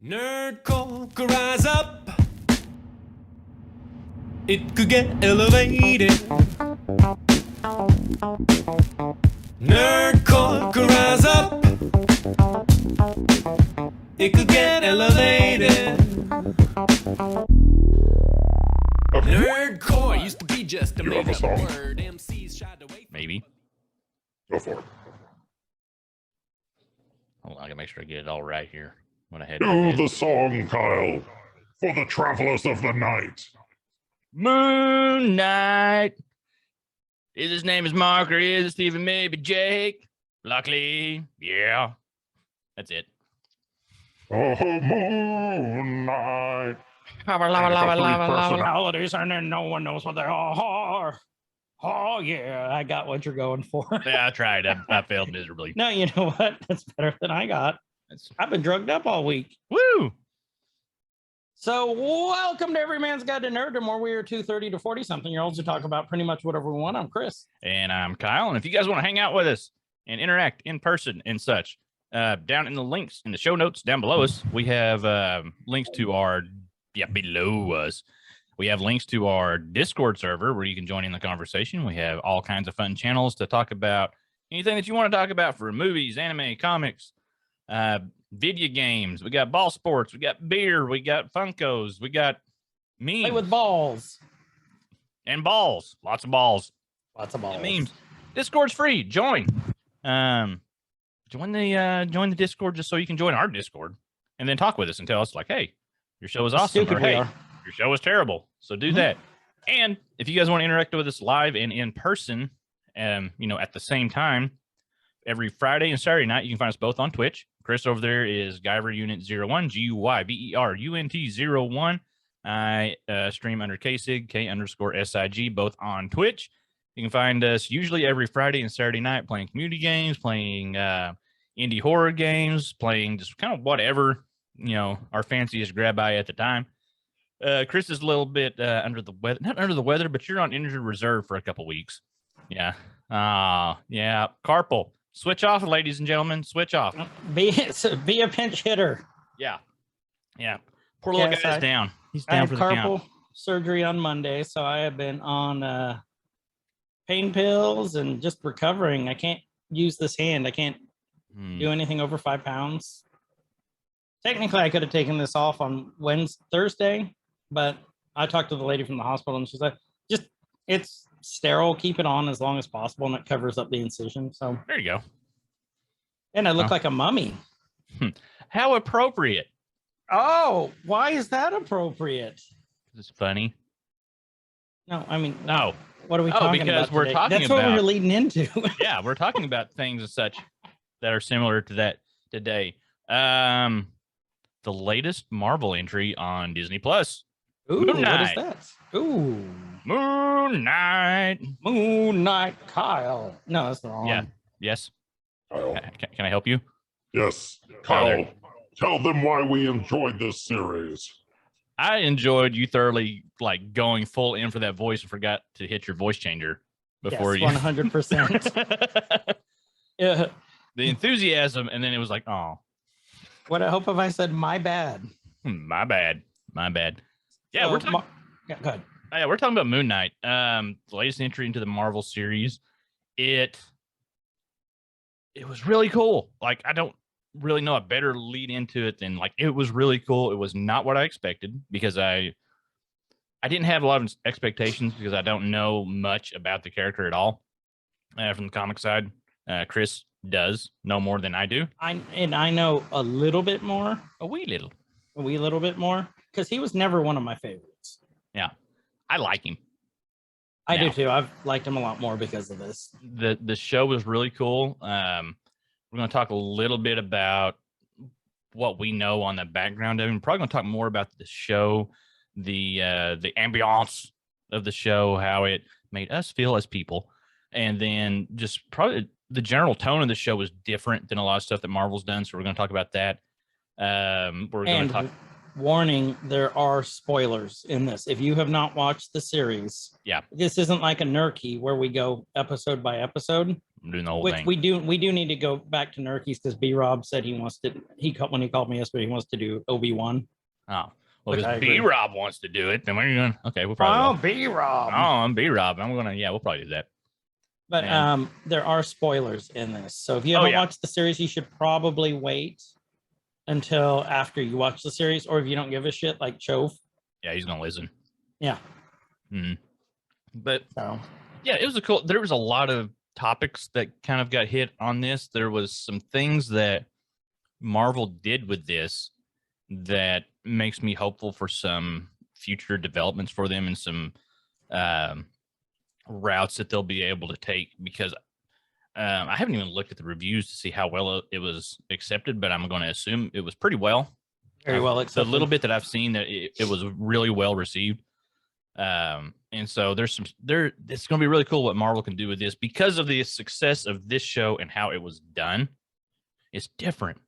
Nerdcore could rise up. It could get elevated. Nerdcore could rise up. It could get elevated. Nerdcore used to be just a made up word. MCs shied away. Maybe. Go for it. Hold on, I gotta make sure I get it all right here. When I head Do the song, Kyle, for the travelers of the night. Moon Knight. Is his name is Mark or is it Stephen? Maybe Jake. Luckily, yeah. That's it. Oh, Moon Knight. Personalities, and then no one knows what they are. Oh, yeah, I got what you're going for. Yeah, I tried. I failed miserably. No, you know what? That's better than I got. I've been drugged up all week. Woo! So welcome to Every Man's Guide to Nerddom, where we are 30 to 40-something-year-olds who talk about pretty much whatever we want. I'm Chris. And I'm Kyle. And if you guys want to hang out with us and interact in person and such, down in the links in the show notes down below us, we have links to our, below us. We have links to our Discord server where you can join in the conversation. We have all kinds of fun channels to talk about anything that you want to talk about for movies, anime, comics, video games. We got ball sports. We got beer. We got Funkos. We got memes. Play with balls. And balls. Lots of balls. Lots of balls. And memes. Discord's free. Join. Join the Discord just so you can join our Discord and then talk with us and tell us like, hey, your show is awesome. Or, hey, your show is terrible. So do that. And if you guys want to interact with us live and in person, at the same time, every Friday and Saturday night, you can find us both on Twitch. Chris over there is Guyver Unit 01, GUYBERUNT 01. I stream under KSIG, K_SIG, both on Twitch. You can find us usually every Friday and Saturday night playing community games, playing indie horror games, playing just kind of whatever, our fanciest grab eye at the time. Chris is a little bit under the weather, not under the weather, but you're on injured reserve for a couple weeks. Yeah. Yeah. Carpal. Switch off, ladies and gentlemen. Switch off. Be a pinch hitter. Yeah. Yeah. Poor little guy's down. He's down for the count. I had carpal surgery on Monday, so I have been on pain pills and just recovering. I can't use this hand. I can't do anything over 5 pounds. Technically, I could have taken this off on Thursday, but I talked to the lady from the hospital, and she's like, it's sterile, keep it on as long as possible, and it covers up the incision. So there you go. And I look like a mummy. How appropriate. Oh, why is that appropriate? It's funny. No, I mean, no. What are we talking about? Because we're today? talking That's about what we're leading into. Yeah, we're talking about things and such that are similar to that today. The latest Marvel entry on Disney Plus. Ooh, Moon Knight. What is that? Ooh, Moon Knight. Moon Knight, Kyle. No, that's the wrong Yeah. one. Yes. Kyle. Can I help you? Yes. Kyle, tell them why we enjoyed this series. I enjoyed you thoroughly, like going full in for that voice and forgot to hit your voice changer before yes, 100%. Yeah. The enthusiasm, and then it was like, oh. What I hope if I said my bad. My bad. Yeah, So, we're talking. Go ahead. Yeah, we're talking about Moon Knight. The latest entry into the Marvel series. It was really cool. Like, I don't really know a better lead into it than like it was really cool. It was not what I expected because I didn't have a lot of expectations because I don't know much about the character at all from the comic side. Chris does know more than I do. I know a little bit more. A wee little bit more because he was never one of my favorites. Yeah, I like him. I do too. I've liked him a lot more because of this. The show was really cool. We're going to talk a little bit about what we know on the background of him. We're probably going to talk more about the show, the ambiance of the show, how it made us feel as people, and then just probably the general tone of the show was different than a lot of stuff that Marvel's done. So we're going to talk about that. We're going to talk. Warning, there are spoilers in this. If you have not watched the series, yeah, this isn't like a Nerky where we go episode by episode. I'm doing the whole Which thing. we do need to go back to Nurkies because B Rob said when he called me yesterday, he wants to do Obi-Wan. Oh, well, Which I if agree. B Rob wants to do it, then we're going to, okay, we'll probably will. B Rob. Oh, I'm B Rob. We'll probably do that. But Man. there are spoilers in this. So if you haven't yeah. watched the series, you should probably wait until after you watch the series, or if you don't give a shit like Chove. Yeah, he's gonna listen. Yeah. But So yeah, it was there was a lot of topics that kind of got hit on this. There was some things that Marvel did with this that makes me hopeful for some future developments for them and some routes that they'll be able to take, because I haven't even looked at the reviews to see how well it was accepted, but I'm going to assume it was pretty well. very well accepted. The little bit that I've seen, that it was really well received. And so it's going to be really cool what Marvel can do with this because of the success of this show and how it was done. It's different,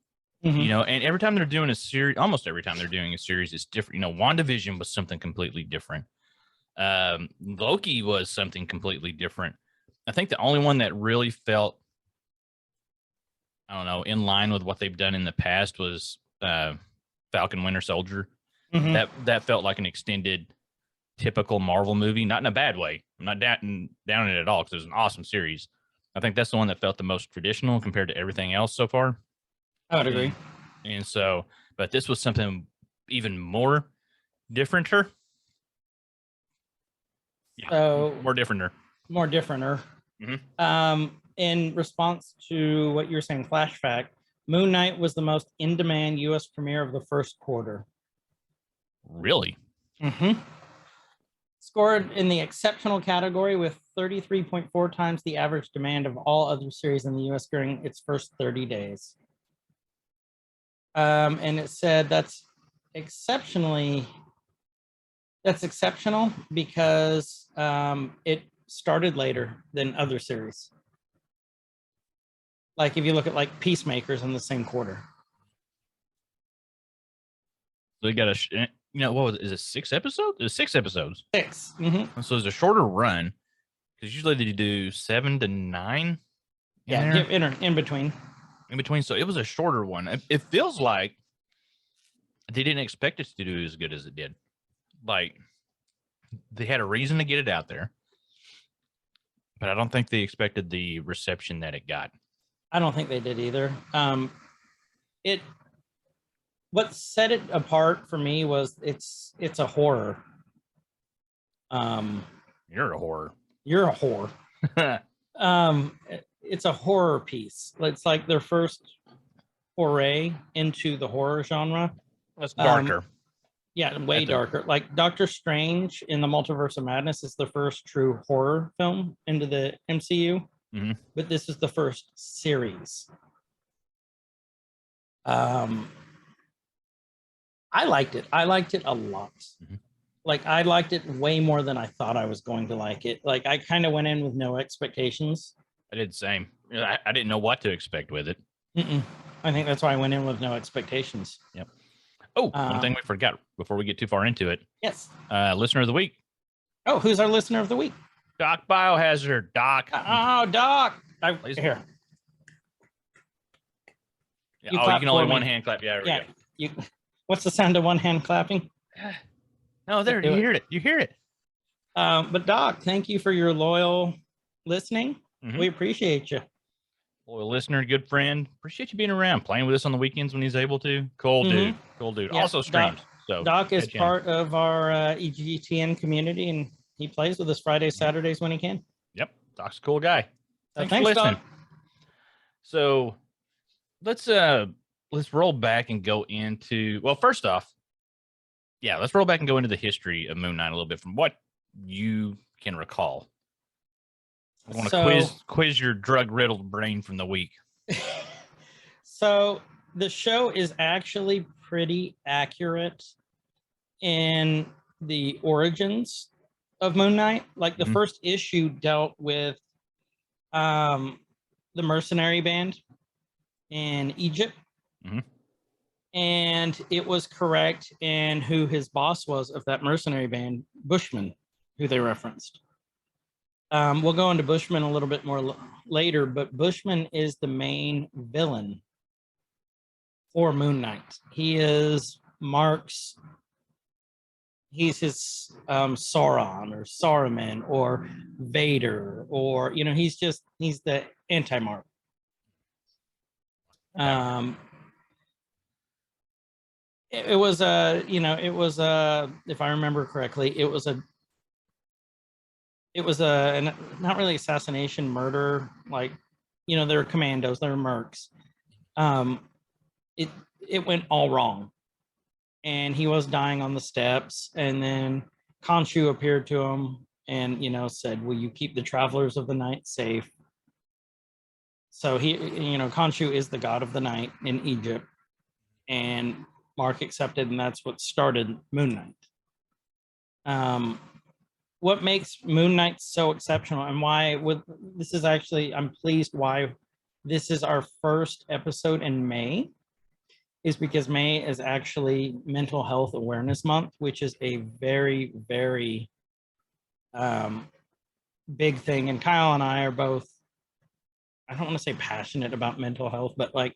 you know, and every time they're doing a series, almost every time they're doing a series, it's different. You know, WandaVision was something completely different. Loki was something completely different. I think the only one that really felt, I don't know, in line with what they've done in the past was Falcon Winter Soldier. That felt like an extended, typical Marvel movie, not in a bad way. I'm not down it at all, because it was an awesome series. I think that's the one that felt the most traditional compared to everything else so far. I would agree. And so, but this was something even more differenter. Yeah, So more differenter. More differenter. In response to what you were saying, flash fact, Moon Knight was the most in-demand U.S. premiere of the first quarter. Really? Scored in the exceptional category with 33.4 times the average demand of all other series in the U.S. during its first 30 days. And it said that's exceptional because it started later than other series. Like if you look at like Peacemakers in the same quarter. They got what was it? Is it 6 episodes? There's 6 episodes. 6. So it's a shorter run, because usually they do 7 to 9. In between. In between. So it was a shorter one. It feels like they didn't expect it to do as good as it did. Like, they had a reason to get it out there, but I don't think they expected the reception that it got. I don't think they did either. What set it apart for me was it's a horror. You're a horror. You're a whore. It's a horror piece. It's like their first foray into the horror genre. That's darker. Way darker. Like Doctor Strange in the Multiverse of Madness is the first true horror film into the MCU, but this is the first series. I liked it. I liked it a lot. Like, I liked it way more than I thought I was going to like it. Like, I kind of went in with no expectations. I did the same. I didn't know what to expect with it. I think that's why I went in with no expectations. Yep. Oh, one thing we forgot before we get too far into it. Yes. Listener of the week. Oh, who's our listener of the week? Doc Biohazard. Doc. Oh, Doc. Here. Yeah, you can only one hand clap. Yeah, there we go. What's the sound of one hand clapping? No, there. You hear it. You hear it. But Doc, thank you for your loyal listening. We appreciate you. Loyal listener, good friend. Appreciate you being around, playing with us on the weekends when he's able to. Cool dude. Yeah, also streams. Doc is part of our EGTN community, and he plays with us Fridays, Saturdays when he can. Yep. Doc's a cool guy. Thanks for listening. Doc. So let's roll back and go into, well, first off, let's roll back and go into the history of Moon Knight a little bit from what you can recall. I want to quiz your drug-riddled brain from the week. So the show is actually pretty accurate in the origins of Moon Knight. Like the first issue dealt with the mercenary band in Egypt. And it was correct in who his boss was of that mercenary band, Bushman, who they referenced. We'll go into Bushman a little bit more later, but Bushman is the main villain for Moon Knight. He is Mark's, he's his Sauron or Saruman or Vader, or, you know, he's the anti-Mark. It was a, you know, it was a, if I remember correctly, it was a not really assassination, murder, like, you know, they're commandos, they're mercs. It went all wrong, and he was dying on the steps, and then Khonshu appeared to him and, you know, said, will you keep the travelers of the night safe? So he, you know, Khonshu is the god of the night in Egypt, and Mark accepted, and that's what started Moon Knight. What makes Moon Knight so exceptional, and why this is actually, I'm pleased why this is our first episode in May, is because May is actually Mental Health Awareness Month, which is a very, very big thing. And Kyle and I are both, I don't want to say passionate about mental health, but like,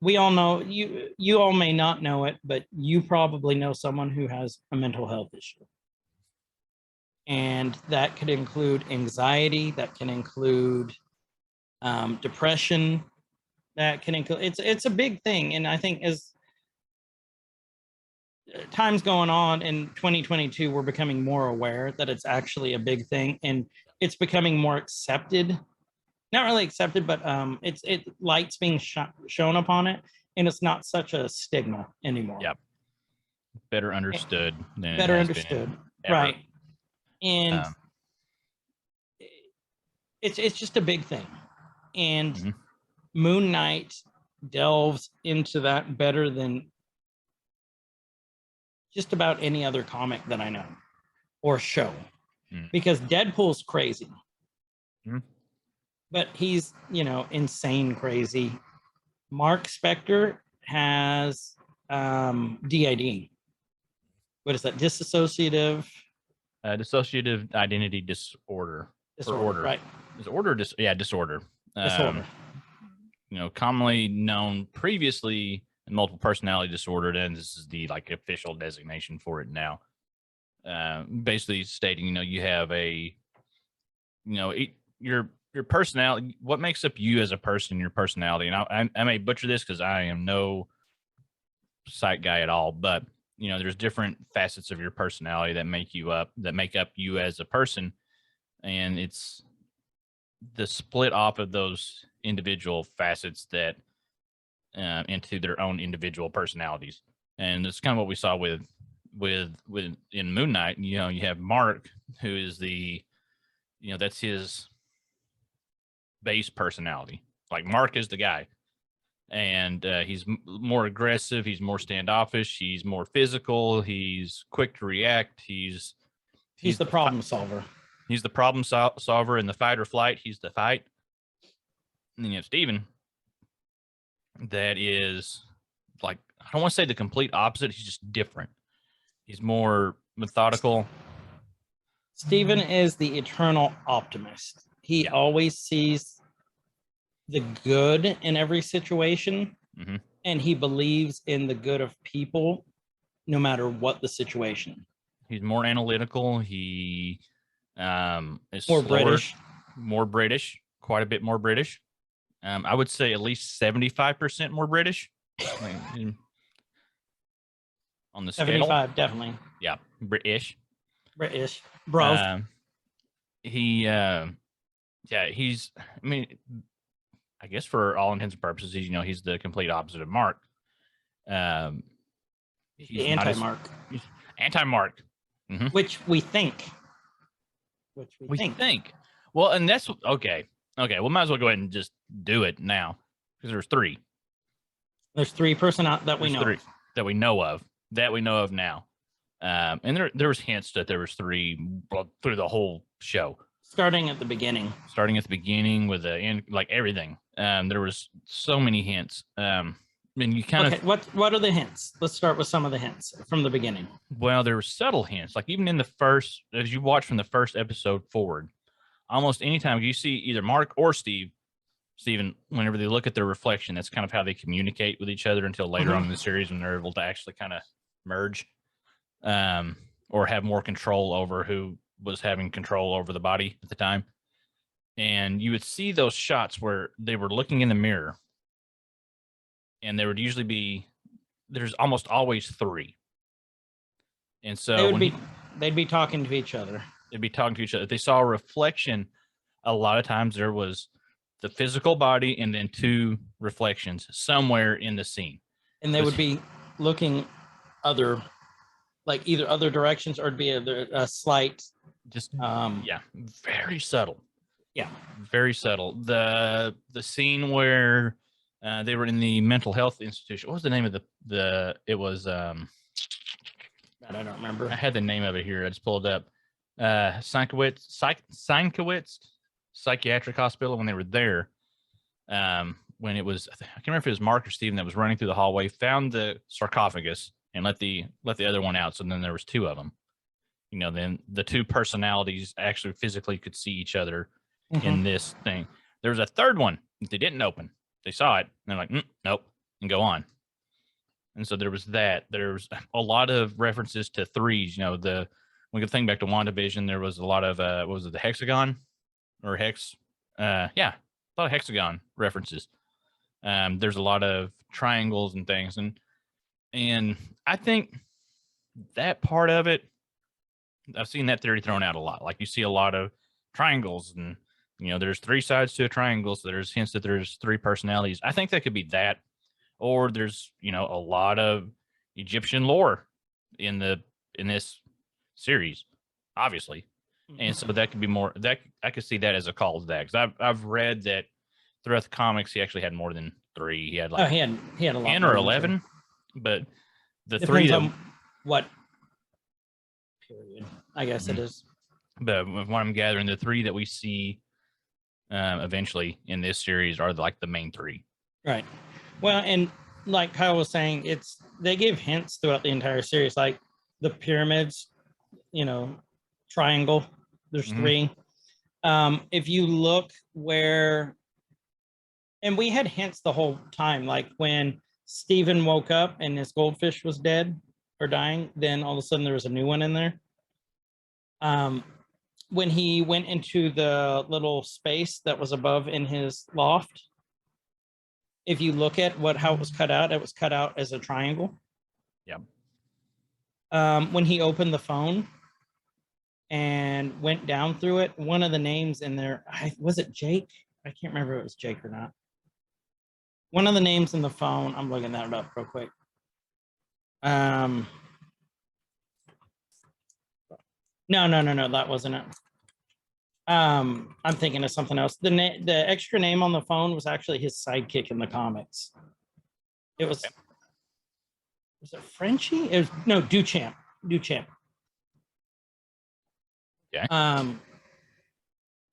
we all know, you all may not know it, but you probably know someone who has a mental health issue. And that could include anxiety, that can include depression, that can include, it's a big thing. And I think as time's going on in 2022, we're becoming more aware that it's actually a big thing, and it's becoming more accepted. Not really accepted, but it light's being shown upon it, and it's not such a stigma anymore. Yep. Better understood than better understood, right? And it's just a big thing, and Moon Knight delves into that better than just about any other comic that I know or show, because Deadpool's crazy. But he's, you know, insane crazy. Mark Spector has DID. What is that? Dissociative identity disorder. Disorder, right? Disorder. Disorder. Disorder. You know, commonly known previously in multiple personality disorder, and this is the like official designation for it now. Basically stating, you know, you have a, you know, your personality, what makes up you as a person, your personality. And I may butcher this because I am no psych guy at all, but you know, there's different facets of your personality that make up you as a person. And it's the split off of those individual facets that into their own individual personalities. And it's kind of what we saw with in Moon Knight. You know, you have Mark, who is the, you know, that's his base personality. Like, Mark is the guy, and he's more aggressive, he's more standoffish, he's more physical, he's quick to react, he's the problem solver. He's the problem solver. In the fight or flight, he's the fight. And then you have Steven, that is like, I don't want to say the complete opposite, he's just different. He's more methodical. Steven is the eternal optimist. He always sees the good in every situation, and he believes in the good of people no matter what the situation. He's more analytical. He is more slower, more British, quite a bit more British. I would say at least 75% more British. On the scale. 75, definitely. Yeah, British, bro. He's, I mean, I guess for all intents and purposes, you know, he's the complete opposite of Mark. He's the anti-Mark. Anti-Mark. Which we think. We think. Well, and that's okay. Well, might as well go ahead and just do it now, because there's three. There's three that we know. Three that we know of. That we know of now. And there was hints that there was three through the whole show. Starting at the beginning with the end, like everything. There was so many hints. And you kind of, what are the hints? Let's start with some of the hints from the beginning. Well, there were subtle hints, like even in the first, as you watch from the first episode forward, almost anytime you see either Mark or Steven, whenever they look at their reflection, that's kind of how they communicate with each other until later on in the series when they're able to actually kind of merge, or have more control over who was having control over the body at the time. And you would see those shots where they were looking in the mirror, and there would usually be, there's almost always three. And so they'd be talking to each other. They'd be talking to each other. If they saw a reflection, a lot of times there was the physical body and then two reflections somewhere in the scene. And they would be looking either other directions, or it'd be a slight, just very subtle. Yeah, very subtle. The scene where they were in the mental health institution. What was the name of the? It was I don't remember. I had the name of it here. I just pulled it up. Sienkowitz Psychiatric Hospital. When they were there, when it was, I can't remember if it was Mark or Steven that was running through the hallway, found the sarcophagus and let the other one out. So then there was two of them. You know, then the two personalities actually physically could see each other in this thing. There was a third one that they didn't open. They saw it and they're like, nope, and go on. And so there was that. There's a lot of references to threes. You know, we could think back to WandaVision. There was a lot of what was it, the hexagon or hex? A lot of hexagon references. There's a lot of triangles and things, and I think that part of it, I've seen that theory thrown out a lot. Like you see a lot of triangles, and you know, there's three sides to a triangle, so there's hints that there's three personalities. I think that could be that, or there's, you know, a lot of Egyptian lore in this series, obviously, and so that could be more. That I could see that as a call to that, because I've read that throughout the comics he actually had more than three. He had like he had a lot, 10 or 11, but the depends three on what period, I guess it is. But what I'm gathering, the three that we see eventually in this series are like the main three. Right. Well, and like Kyle was saying, they give hints throughout the entire series, like the pyramids, you know, triangle. There's three. If you look where, and we had hints the whole time, like when Steven woke up and his goldfish was dead or dying, then all of a sudden there was a new one in there. When he went into the little space that was above in his loft, if you look at how it was cut out as a triangle. Yeah. When he opened the phone and went down through it, one of the names in there, was it Jake? I can't remember if it was Jake or not. One of the names in the phone, I'm looking that up real quick. No, that wasn't it. I'm thinking of something else. The extra name on the phone was actually his sidekick in the comics. It was, was it Frenchie? It was, no, Duchamp. Okay.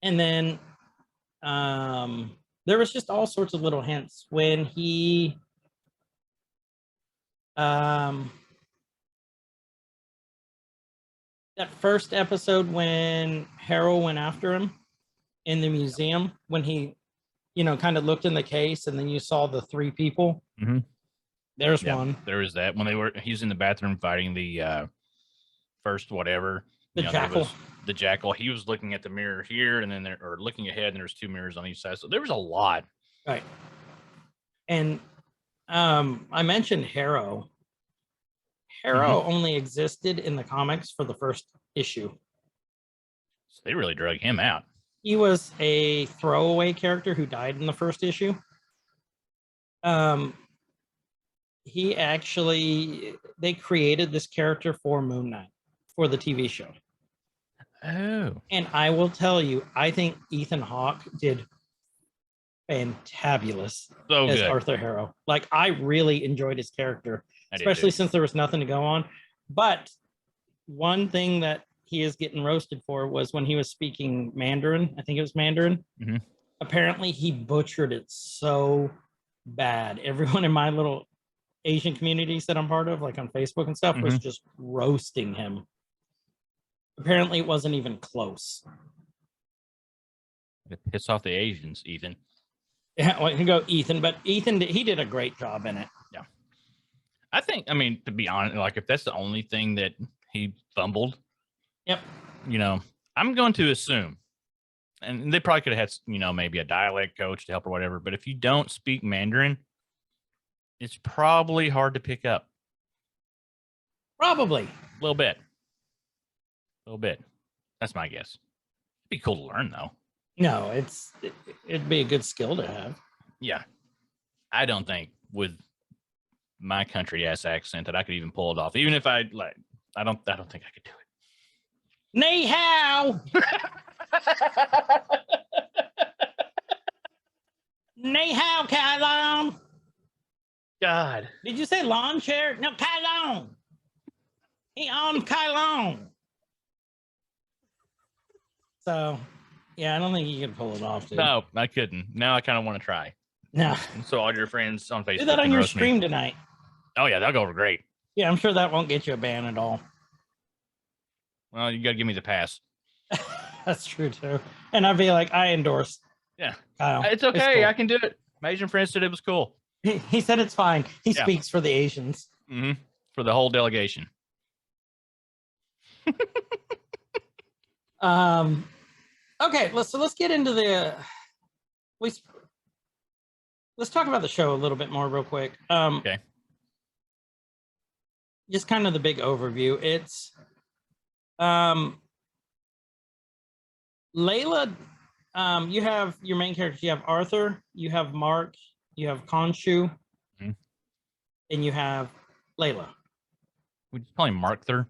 And then there was just all sorts of little hints when he that first episode when Harold went after him in the museum, when he, you know, kind of looked in the case and then you saw the three people. There's one. There was that when he was in the bathroom fighting the first whatever. The jackal. The jackal. He was looking at the mirror here, and then looking ahead, and there's two mirrors on each side. So there was a lot. Right. And I mentioned Harrow. Harrow only existed in the comics for the first issue. So they really drug him out. He was a throwaway character who died in the first issue. They created this character for Moon Knight, for the TV show. Oh. And I will tell you, I think Ethan Hawke did fantabulous as good. Arthur Harrow. Like, I really enjoyed his character, especially since there was nothing to go on. But one thing that he is getting roasted for was when he was speaking Mandarin. I think it was Mandarin. Apparently, he butchered it so bad. Everyone in my little Asian communities that I'm part of, like on Facebook and stuff, was just roasting him. Apparently, it wasn't even close. To piss off the Asians, Ethan. Yeah, well, you can go Ethan, but Ethan, he did a great job in it. I think, I mean, to be honest, like if that's the only thing that he fumbled, Yep. you know, I'm going to assume, and they probably could have had, maybe a dialect coach to help or whatever. But if you don't speak Mandarin, it's probably hard to pick up. Probably. A little bit. That's my guess. It'd be cool to learn, though. No, it'd be a good skill to have. Yeah. I don't think with my country ass accent that I could even pull it off. Even if I don't think I could do it. Ni hao. Ni hao, Kai Long. God. Did you say lawn chair? No, Kai Long. He on Kai Long. So, yeah, I don't think you can pull it off, dude. No, I couldn't. Now I kind of want to try. No. So all your friends on Facebook Do that on can your roast me. stream tonight. Oh, yeah, that'll go over great. Yeah, I'm sure that won't get you a ban at all. Well, you got to give me the pass. That's true, too. And I'd be like, I endorse. Yeah. Kyle. It's okay. cool. I can do it. My Asian friend said it was cool. He said it's fine. He Yeah. speaks for the Asians. Mm-hmm. For the whole delegation. Okay, let's get into the let's talk about the show a little bit more real quick. Okay. Just kind of the big overview. It's Layla, you have your main characters. You have Arthur, you have Mark, you have Khonshu, Mhm. and you have Layla. Would you call him Markther?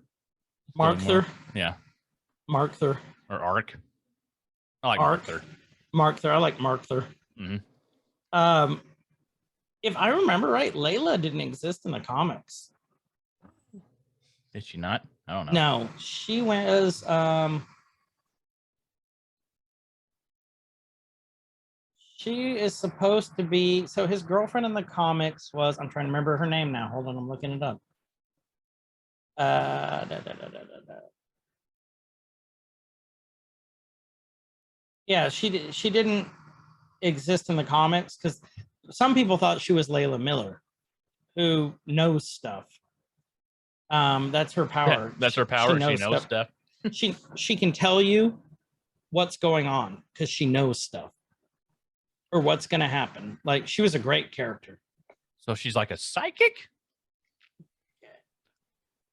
Markther, Yeah. Markther, Or Ark. I like Ark. Markther. Markther. I like Markther. Mhm. If I remember right, Layla didn't exist in the comics. Did she not? I don't know. No, she was she is supposed to be, so his girlfriend in the comics was, I'm trying to remember her name now. Hold on, I'm looking it up. Yeah, she didn't exist in the comics because some people thought she was Layla Miller, who knows stuff. That's her power. That's her power. She knows stuff. She can tell you what's going on because she knows stuff or what's going to happen. Like, she was a great character. So she's like a psychic?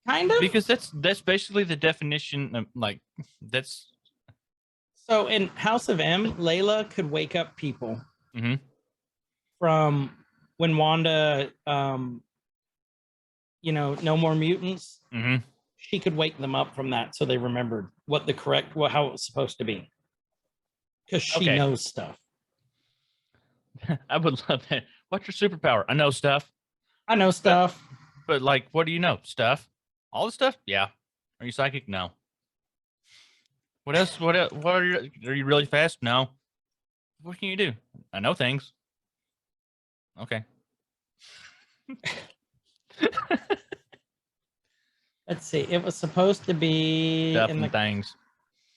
Kind of. Because that's basically the definition of, like, that's... So in House of M, Layla could wake up people from when Wanda, no more mutants. She could wake them up from that, so they remembered how it was supposed to be. Because she knows stuff. I would love that. What's your superpower? I know stuff. I know stuff. But like, what do you know? Stuff? All the stuff? Yeah. Are you psychic? No. What else? What are you really fast? No. What can you do? I know things. Okay. Let's see. It was supposed to be Stuff and things.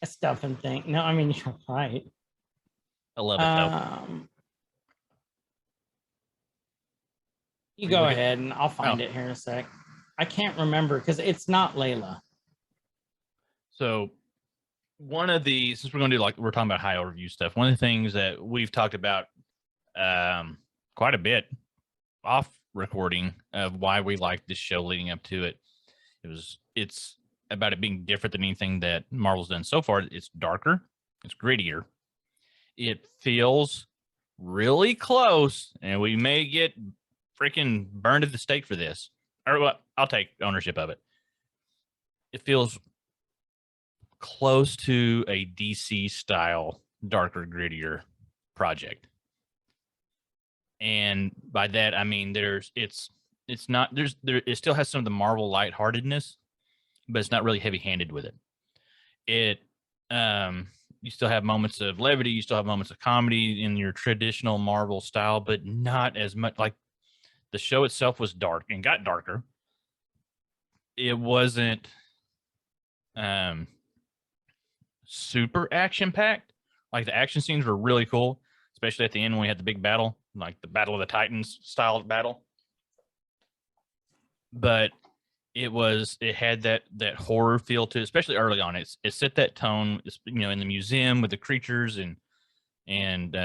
A stuff and thing. No, I mean, you're right. I love it though. You go ahead and I'll find it here in a sec. I can't remember because it's not Layla. So one of the, since we're going to do, like, we're talking about high overview stuff, one of the things that we've talked about quite a bit off recording of why we like this show leading up to it, it's about it being different than anything that Marvel's done so far. It's darker, it's grittier, it feels really close, and we may get freaking burned at the stake for this, or what, I'll take ownership of it. It feels close to a DC style, darker, grittier project. And by that, I mean, it still has some of the Marvel lightheartedness, but it's not really heavy handed with it. You still have moments of levity. You still have moments of comedy in your traditional Marvel style, but not as much. Like, the show itself was dark and got darker. It wasn't super action packed, Like the action scenes were really cool, especially at the end when we had the big battle, like the Battle of the Titans style battle. But it had that horror feel to it, especially early on. It set that tone, in the museum with the creatures and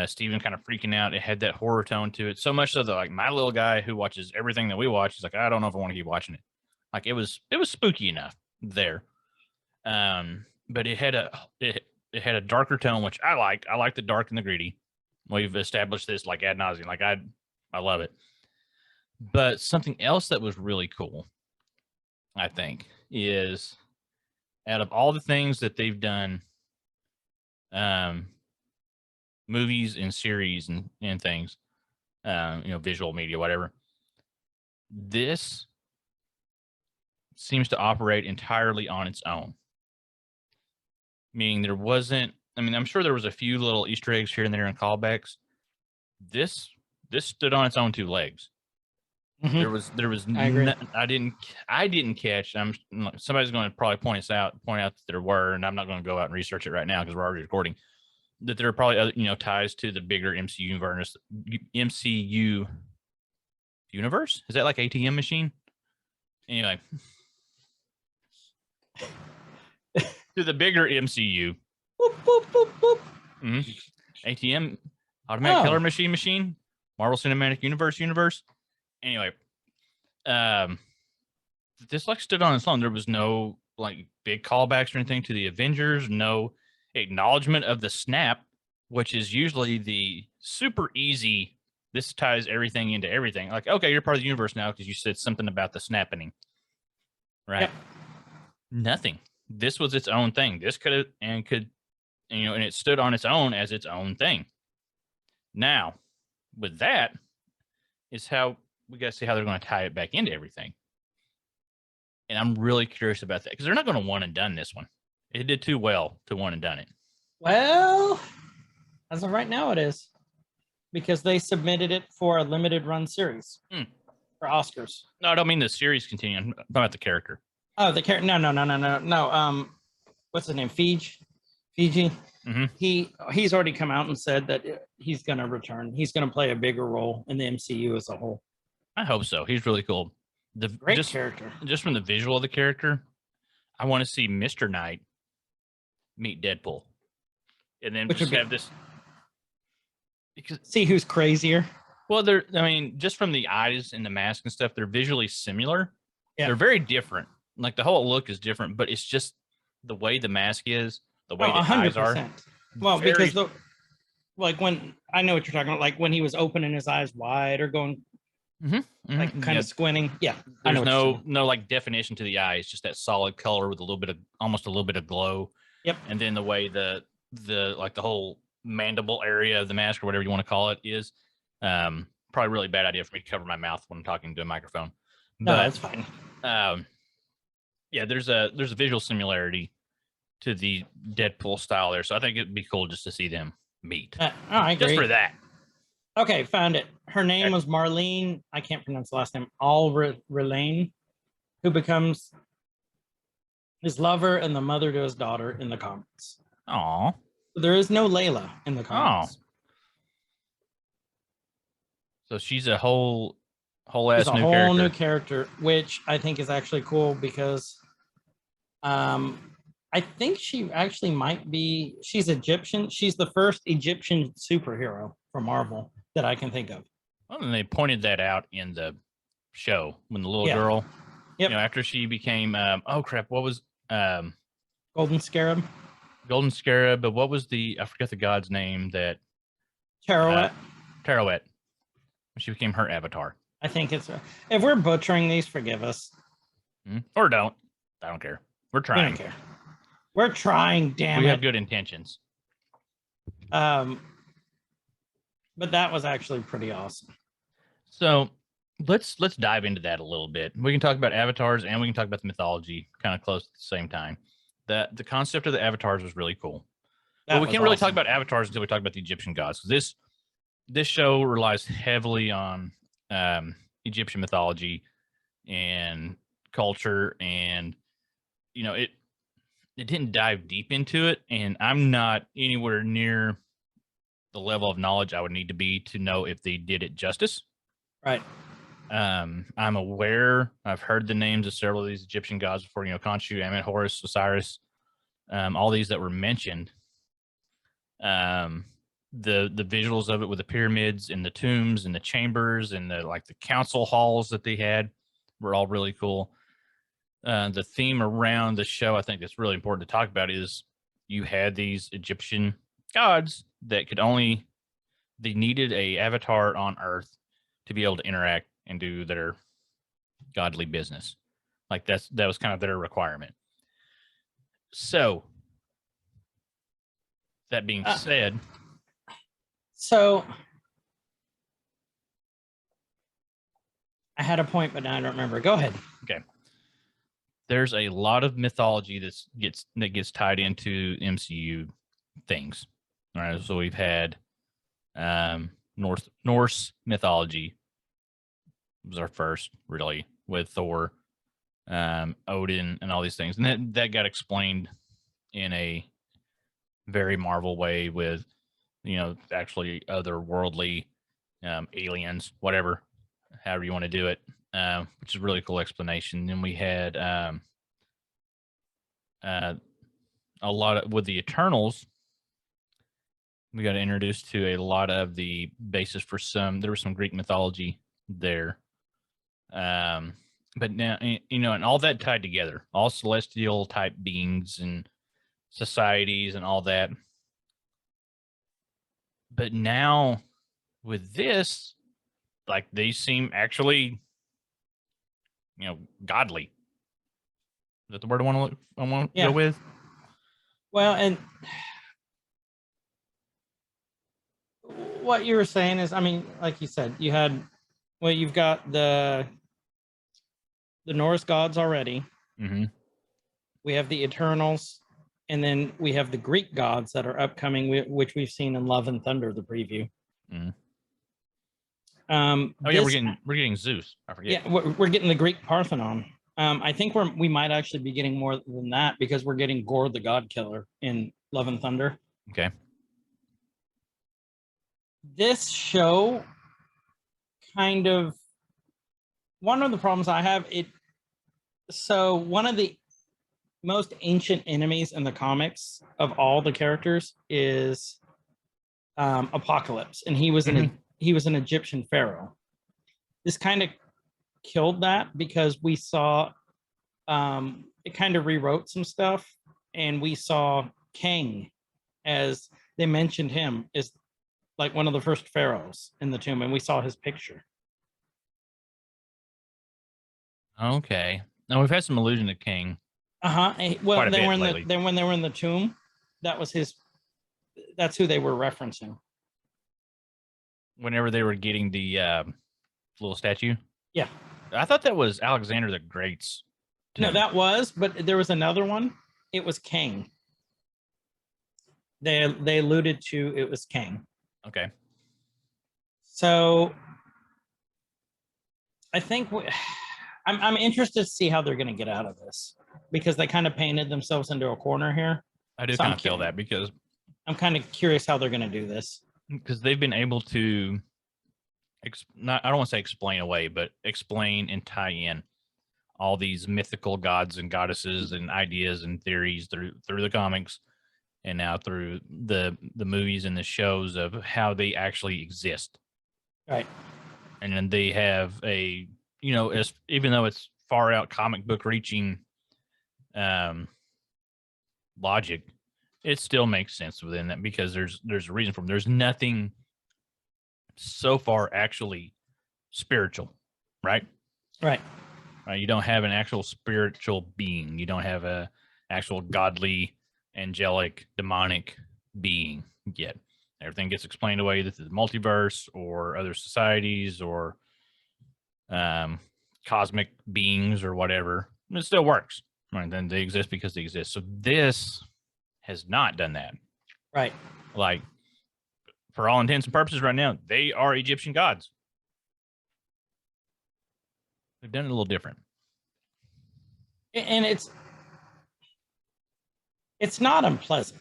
Steven kind of freaking out. It had that horror tone to it, so much so that like my little guy who watches everything that we watch, he's like, I don't know if I want to keep watching it. Like it was spooky enough there. But it had a darker tone, which I liked. I like the dark and the gritty. We've established this like ad nauseum. Like I love it. But something else that was really cool, I think, is out of all the things that they've done, movies and series and things, visual media, whatever, this seems to operate entirely on its own. Meaning there wasn't, I'm sure there was a few little Easter eggs here and there and callbacks. This stood on its own two legs. Mhm. There was I agree. I didn't catch. Somebody's going to probably point out that there were, and I'm not going to go out and research it right now because we're already recording. That there are probably other, ties to the bigger MCU universe. Is that like ATM machine? Anyway, to the bigger MCU. Boop, boop, boop, boop. Mm-hmm. ATM, automatic teller machine, Marvel Cinematic Universe. Anyway, this like stood on its own. There was no like big callbacks or anything to the Avengers, no acknowledgement of the snap, which is usually the super easy. This ties everything into everything. Like, okay, you're part of the universe now because you said something about the snapping, right? Yep. Nothing. This was its own thing. This could and it stood on its own as its own thing. Now, with that, is how we got to see how they're going to tie it back into everything. And I'm really curious about that because they're not going to one and done this one. It did too well to one and done it. Well, as of right now, it is because they submitted it for a limited run series for Oscars. No, I don't mean the series continuing. I'm talking about the character. Oh, the character. No. What's his name? Fiji. Mm-hmm. He's already come out and said that he's going to return. He's going to play a bigger role in the MCU as a whole. I hope so. He's really cool. Great character. Just from the visual of the character, I want to see Mr. Knight meet Deadpool, and then just have this. Because see who's crazier. Well, just from the eyes and the mask and stuff, they're visually similar. Yeah. They're very different. Like the whole look is different, but it's just the way the mask is, the way the 100%. Eyes are. Well, because when I know what you're talking about, like when he was opening his eyes wide or going, like kind of squinting. Yeah, there's no like definition to the eye. It's just that solid color with almost a little bit of glow. Yep. And then the way the whole mandible area of the mask or whatever you want to call it is, probably really bad idea for me to cover my mouth when I'm talking to a microphone. No, that's fine. Yeah, there's a visual similarity to the Deadpool style there, so I think it'd be cool just to see them meet. I agree. Just for that. Okay, found it. Her name was Marlene. I can't pronounce the last name. Relane, who becomes his lover and the mother to his daughter in the comics. Aw. There is no Layla in the comics. Oh. So she's a whole ass new character, which I think is actually cool because I think she actually might be, she's Egyptian. She's the first Egyptian superhero from Marvel that I can think of. Well, and they pointed that out in the show when the little girl, after she became, what was, Golden Scarab, but what was I forget the god's name that. Tarawet. She became her avatar. I think it's, if we're butchering these, forgive us. Or don't. I don't care. We're trying. We don't care. We're trying, damn it. We have good intentions. But that was actually pretty awesome. So let's dive into that a little bit. We can talk about avatars and we can talk about the mythology kind of close at the same time. The concept of the avatars was really cool. But we can't really talk about avatars until we talk about the Egyptian gods. This show relies heavily on Egyptian mythology and culture, and it didn't dive deep into it, and I'm not anywhere near the level of knowledge I would need to be to know if they did it justice. Right. I'm aware, I've heard the names of several of these Egyptian gods before, Khonshu, Ammon, Horus, Osiris, all these that were mentioned. The visuals of it with the pyramids and the tombs and the chambers and the council halls that they had were all really cool. The theme around the show, I think that's really important to talk about, is you had these Egyptian gods that they needed a avatar on Earth to be able to interact and do their godly business. That was kind of their requirement. So that being said, so I had a point, but now I don't remember. Go ahead. Okay. There's a lot of mythology that gets tied into MCU things. All right. So we've had Norse mythology was our first, really, with Thor, Odin, and all these things. And that got explained in a very Marvel way with, actually otherworldly aliens, whatever, however you want to do it, which is a really cool explanation. Then we had a lot of, with the Eternals, we got introduced to a lot of the basis for there was some Greek mythology there. But now, and all that tied together, all celestial type beings and societies and all that. But now with this, they seem actually, godly. Is that the word I want to go with? Well, and what you were saying is, I mean, like you said, you've got the Norse gods already. Mm-hmm. We have the Eternals, and then we have the Greek gods that are upcoming, which we've seen in Love and Thunder, the preview. Mm-hmm. We're getting Zeus. I forget. Yeah, we're getting the Greek Parthenon. I think we might actually be getting more than that, because we're getting Gore the God Killer in Love and Thunder. Okay. This show, kind of, one of the problems I have, so one of the most ancient enemies in the comics of all the characters is Apocalypse, and he was an Egyptian pharaoh. This kind of killed that, because we saw it kind of rewrote some stuff, and we saw Kang, as they mentioned him, as like one of the first pharaohs in the tomb, and we saw his picture. Okay. Now we've had some allusion to King. Well, when they were in the tomb, that's who they were referencing. Whenever they were getting the little statue? Yeah. I thought that was Alexander the Great's tomb. No, that was, but there was another one. It was Kang. They alluded to it was Kang. Okay. So I think I'm interested to see how they're going to get out of this, because they kind of painted themselves into a corner here. I do kind of feel that, because I'm kind of curious how they're going to do this. Because they've been able to, I don't want to say explain away, but explain and tie in all these mythical gods and goddesses and ideas and theories through the comics, and now through the movies and the shows of how they actually exist. Right. And then they have a, even though it's far out comic book reaching logic, it still makes sense within that, because there's a reason for them. There's nothing so far actually spiritual, right? Right. You don't have an actual spiritual being. You don't have a actual godly, angelic, demonic being yet. Everything gets explained away through the multiverse or other societies or cosmic beings or whatever. It still works. Right? Then they exist because they exist. So this has not done that. Right. Like, for all intents and purposes right now, they are Egyptian gods. They've done it a little different. And it's, It's not unpleasant.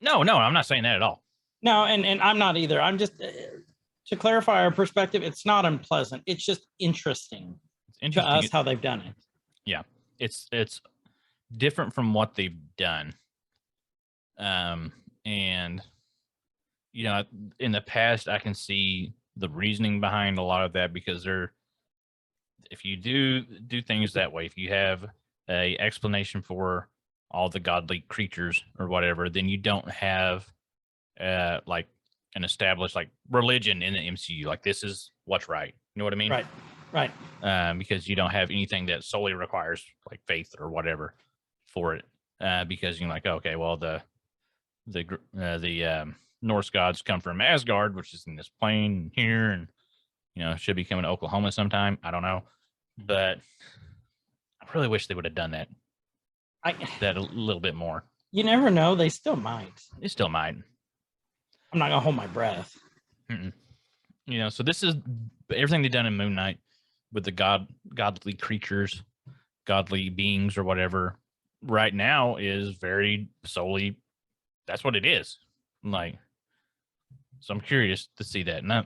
No, I'm not saying that at all. No, and I'm not either. I'm just to clarify our perspective. It's not unpleasant. It's just interesting, It's interesting. to us how they've done it. Yeah, it's different from what they've done. And you know, in the past, I can see the reasoning behind a lot of that because if you do things that way, if you have a explanation for all the godly creatures or whatever, then you don't have like an established like religion in the MCU. Like this is what's right. You know what I mean? Right. Because you don't have anything that solely requires like faith or whatever for it. Because you're like, okay, well the Norse gods come from Asgard, which is in this plane here, and you know should be coming to Oklahoma sometime. I don't know, but I really wish they would have done that. That a little bit more. You never know. They still might. They still might. I'm not gonna hold my breath. You know, so this is everything they've done in Moon Knight with the godly creatures, godly beings, or whatever. Right now is very solely. That's what it is. Like, so I'm curious to see that. And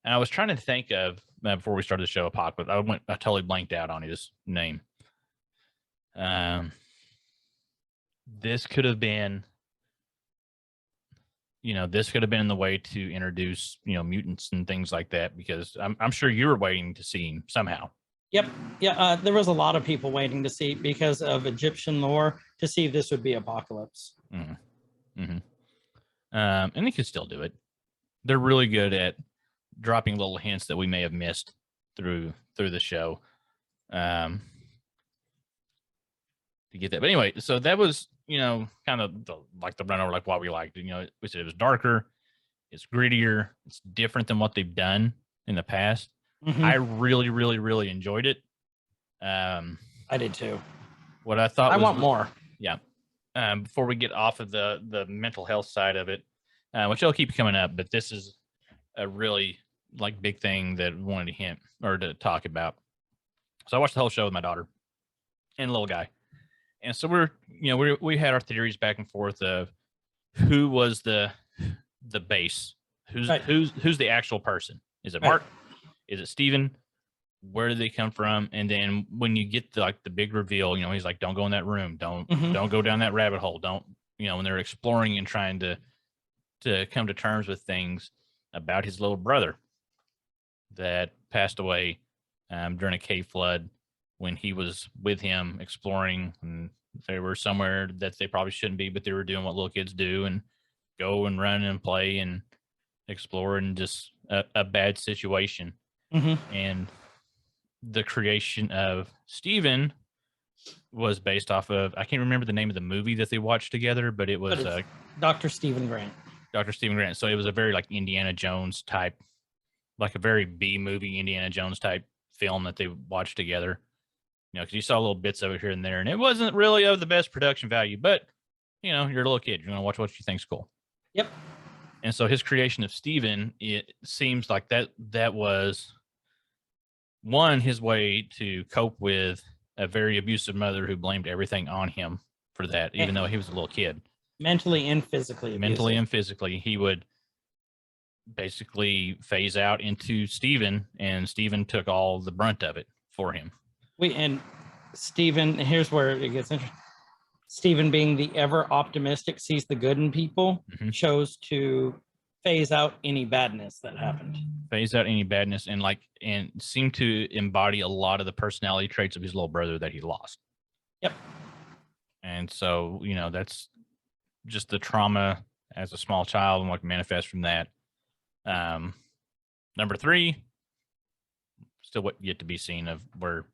I was trying to think of before we started the show, Apocalypse. I totally blanked out on his name. This could have been, you know, the way to introduce, you know, mutants and things like that, because I'm sure you were waiting to see him somehow. Yep. Yeah. There was a lot of people waiting to see, because of Egyptian lore, to see if this would be Apocalypse. And they could still do it. They're really good at dropping little hints that we may have missed through the show. To get that. But anyway, so that was, you know, kind of the run over, like what we liked. You know, we said it was darker, it's grittier, it's different than what they've done in the past. I really, really, really enjoyed it. I did too. What I thought I want more. Yeah. Before we get off of the mental health side of it, which will keep coming up, but this is a really like big thing that we wanted to hint or to talk about. So I watched the whole show with my daughter and little guy. And so we had our theories back and forth of who was the base, who's the actual person. Is it Mark? Is it Steven? Where do they come from? And then when you get to like the big reveal, you know, he's like, don't go in that room. Don't go down that rabbit hole. Don't, you know, when they're exploring and trying to come to terms with things about his little brother that passed away during a cave flood when he was with him exploring, and they were somewhere that they probably shouldn't be, but they were doing what little kids do and go and run and play and explore, and just a bad situation. And the creation of Steven was based off of, I can't remember the name of the movie that they watched together, but it was Dr. Stephen Grant. Dr. Stephen Grant. So it was a very like Indiana Jones type, like a very B movie Indiana Jones type film that they watched together. You know, because you saw little bits of it here and there, and it wasn't really of the best production value, but you know, you're a little kid, you're gonna watch what you think's cool. Yep. And so his creation of Steven, it seems like that was one, his way to cope with a very abusive mother who blamed everything on him for that, even though he was a little kid. Mentally and physically. Mentally and physically. He would basically phase out into Steven, and Steven took all the brunt of it for him. And Steven, here's where it gets interesting. Steven, being the ever optimistic, sees the good in people, chose to phase out any badness that happened. Phase out any badness and seem to embody a lot of the personality traits of his little brother that he lost. Yep. And so, you know, that's just the trauma as a small child and what can manifest from that. Number 3, still what yet to be seen of where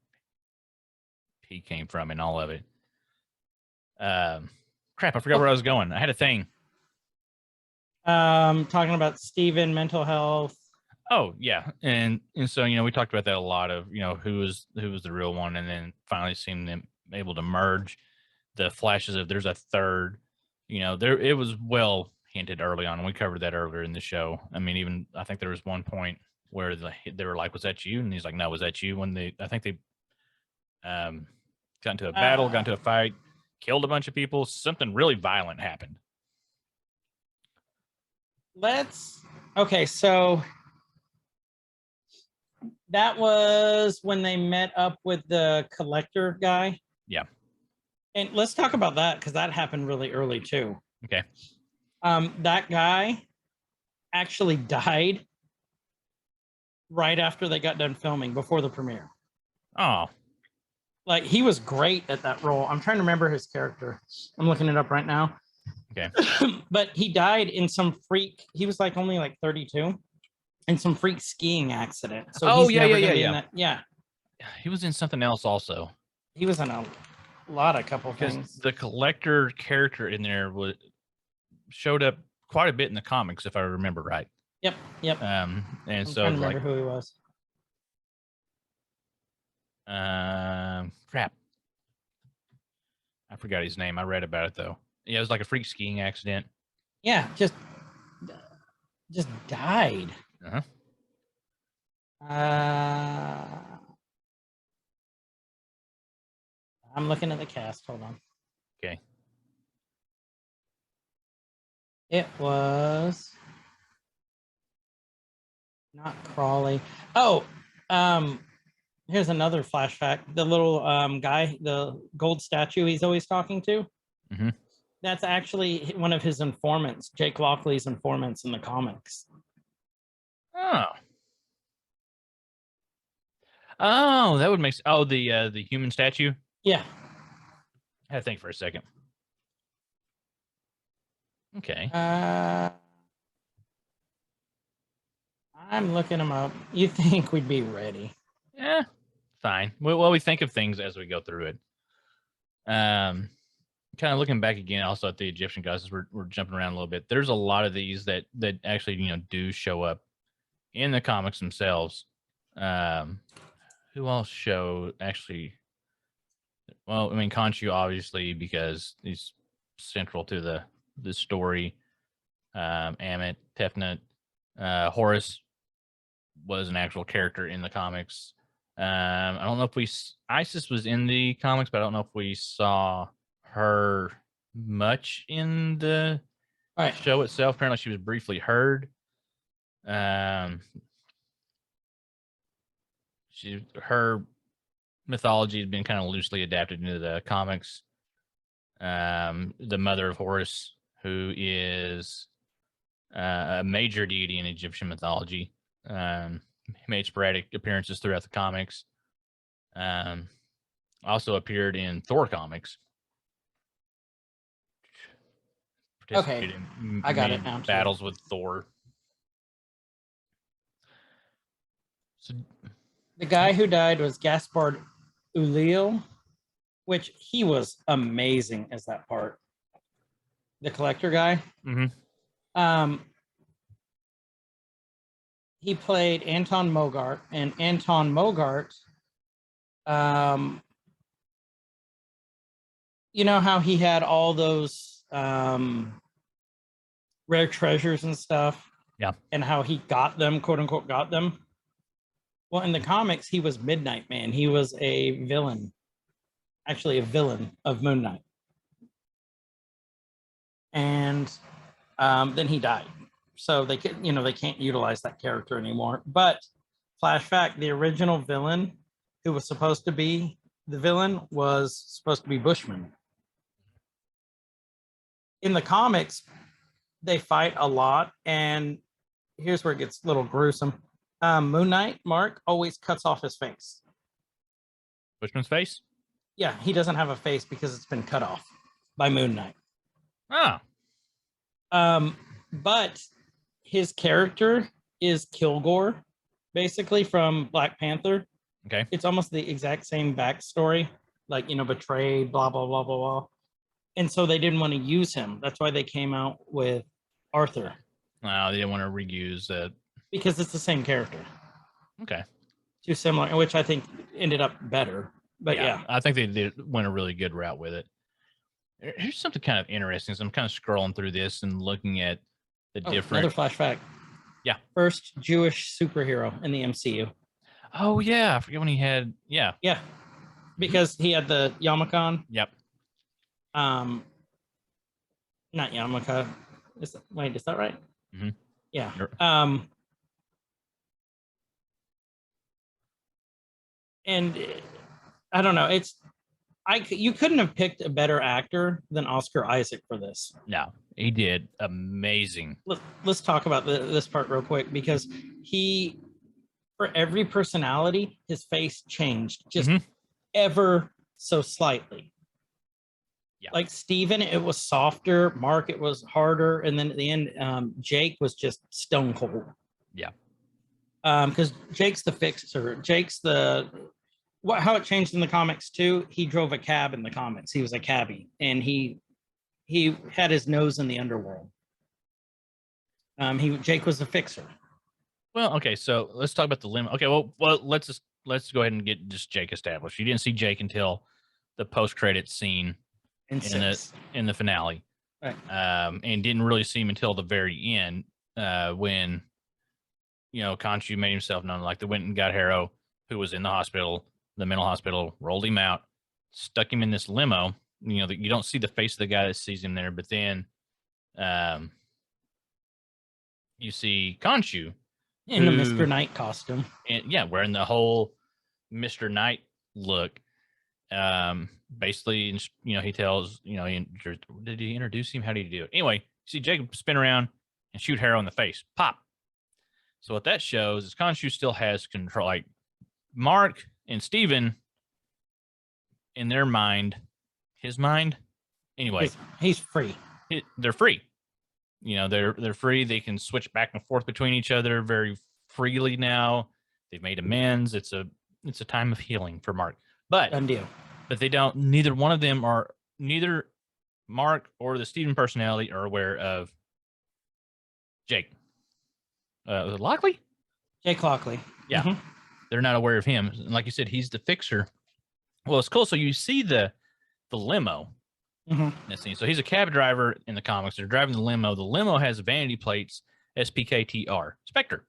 he came from and all of it. Crap, I forgot where I was going. I had a thing. Talking about Steven, mental health. Oh yeah, and so you know we talked about that a lot of, you know, who was the real one, and then finally seeing them able to merge the flashes of there's a third. You know, it was well hinted early on, and we covered that earlier in the show. I mean, even I think there was one point where they were like, "Was that you?" And he's like, "No, was that you?" When I think they got into a battle, got into a fight, killed a bunch of people. Something really violent happened. Okay, so that was when they met up with the collector guy. Yeah. And let's talk about that because that happened really early too. Okay. That guy actually died right after they got done filming, before the premiere. Oh. Like, he was great at that role. I'm trying to remember his character. I'm looking it up right now. Okay. But he died in some freak. He was like only like 32 in some freak skiing accident. So Oh, he's yeah, never yeah, gonna yeah, be yeah. in that. Yeah. He was in something else also. He was in a lot of couple Because things. the collector character in there showed up quite a bit in the comics, if I remember right. Yep. And I'm so trying to like, remember who he was. crap. I forgot his name. I read about it though. Yeah, it was like a freak skiing accident. Yeah, just died. Uh-huh. I'm looking at the cast. Hold on. Okay. It was not Crawley. Oh, here's another flashback. The little guy, the gold statue he's always talking to. Mm-hmm. That's actually one of his informants, Jake Lockley's informants in the comics. Oh, that would make sense. Oh, the human statue. Yeah. I had to think for a second. Okay. I'm looking him up. You think we'd be ready? Yeah, fine. Well, we think of things as we go through it. Kind of looking back again, also at the Egyptian gods, we're jumping around a little bit. There's a lot of these that actually do show up in the comics themselves. Who else actually? Well, I mean, Khonshu obviously, because he's central to the story. Ammit, Tefnut, Horus was an actual character in the comics. I don't know if Isis was in the comics, but I don't know if we saw her much in the show itself. Apparently she was briefly heard. Her mythology has been kind of loosely adapted into the comics. The mother of Horus, who is a major deity in Egyptian mythology, made sporadic appearances throughout the comics. Also appeared in Thor comics. Okay, I got it now. Battles with Thor. So, the guy who died was Gaspard Ulliel, which he was amazing as that part. The collector guy. Mm-hmm. He played Anton Mogart, and Anton Mogart, you know how he had all those rare treasures and stuff? Yeah. And how he got them, quote unquote, got them? Well, in the comics, he was Midnight Man. He was a villain, actually a villain of Moon Knight. And then he died. So they can't utilize that character anymore. But flashback, the original villain who was supposed to be the villain was supposed to be Bushman. In the comics, they fight a lot, and here's where it gets a little gruesome. Moon Knight, Mark, always cuts off his face. Bushman's face? Yeah, he doesn't have a face because it's been cut off by Moon Knight. But his character is Kilgore, basically from Black Panther. Okay. It's almost the exact same backstory, like, betrayed, blah, blah, blah, blah, blah. And so they didn't want to use him. That's why they came out with Arthur. No, they didn't want to reuse that. Because it's the same character. Okay. Too similar, which I think ended up better. But yeah. I think they went a really good route with it. Here's something kind of interesting. So I'm kind of scrolling through this and looking at the different. Another flashback. Yeah. First Jewish superhero in the MCU. Oh, yeah. I forget when he had. Yeah. Yeah. Because he had the yarmulke. Yep. Not Yamaka. Wait, is that right? Mhm. Yeah. You're- And I don't know. You couldn't have picked a better actor than Oscar Isaac for this. No, he did amazing. Let's talk about this part real quick, because for every personality, his face changed just ever so slightly. Yeah. Like Steven, it was softer. Mark, it was harder. And then at the end, Jake was just stone cold. Yeah. Because Jake's the fixer. Jake's how it changed in the comics too. He drove a cab in the comics. He was a cabbie, and he had his nose in the underworld. Jake was a fixer. Well, okay, so let's talk about the limo. Okay, well, let's go ahead and get just Jake established. You didn't see Jake until the post-credit scene in the finale, right? And didn't really see him until the very end, when Khonshu made himself known. Like they went and got Harrow, who was in the hospital, the mental hospital, rolled him out, stuck him in this limo. You don't see the face of the guy that sees him there, but then you see Khonshu in the Mr. Knight costume, and wearing the whole Mr. Knight look. Basically, he tells, did he introduce him? How did he do it? Anyway, you see Jacob spin around and shoot Harrow in the face. Pop. So what that shows is Khonshu still has control. Like Mark and Steven, in their mind, his mind. Anyway, he's free. They're free. They're free. They can switch back and forth between each other very freely now. They've made amends. It's a time of healing for Mark. But done deal. But they don't. Neither one of them are. Neither Mark or the Steven personality are aware of Jake. Lockley? Jake Lockley. Yeah, they're not aware of him. And like you said, he's the fixer. Well, it's cool. So you see the limo. That scene. So he's a cab driver in the comics. They're driving the limo. The limo has vanity plates SPKTR Spectre,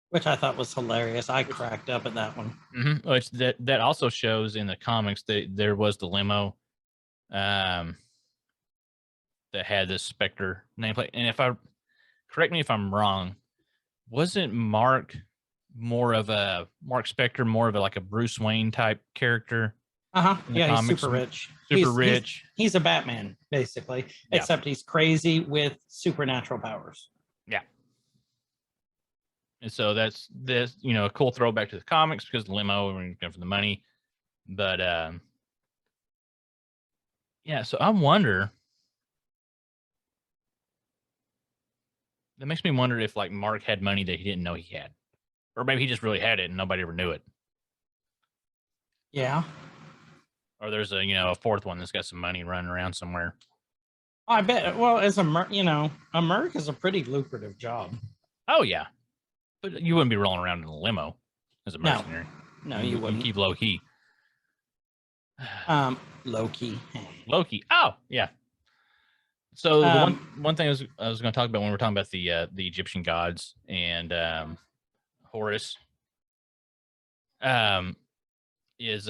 which I thought was hilarious. I cracked up at that one. Which that also shows in the comics that there was the limo that had this Spectre nameplate. And correct me if I'm wrong, wasn't Mark Spectre more of like a Bruce Wayne type character? Yeah, he's super rich. Rich. He's a Batman, basically, except he's crazy with supernatural powers. Yeah. And so that's this, a cool throwback to the comics because the limo, we're going for the money. But so I wonder. That makes me wonder if like Mark had money that he didn't know he had. Or maybe he just really had it and nobody ever knew it. Yeah. Or there's a fourth one that's got some money running around somewhere. I bet. Well, as a merc is a pretty lucrative job. Oh yeah, but you wouldn't be rolling around in a limo as a mercenary. No, you wouldn't. Keep low key. Low key. Low key. Oh yeah. So the one thing I was going to talk about when we're talking about the Egyptian gods and Horus, is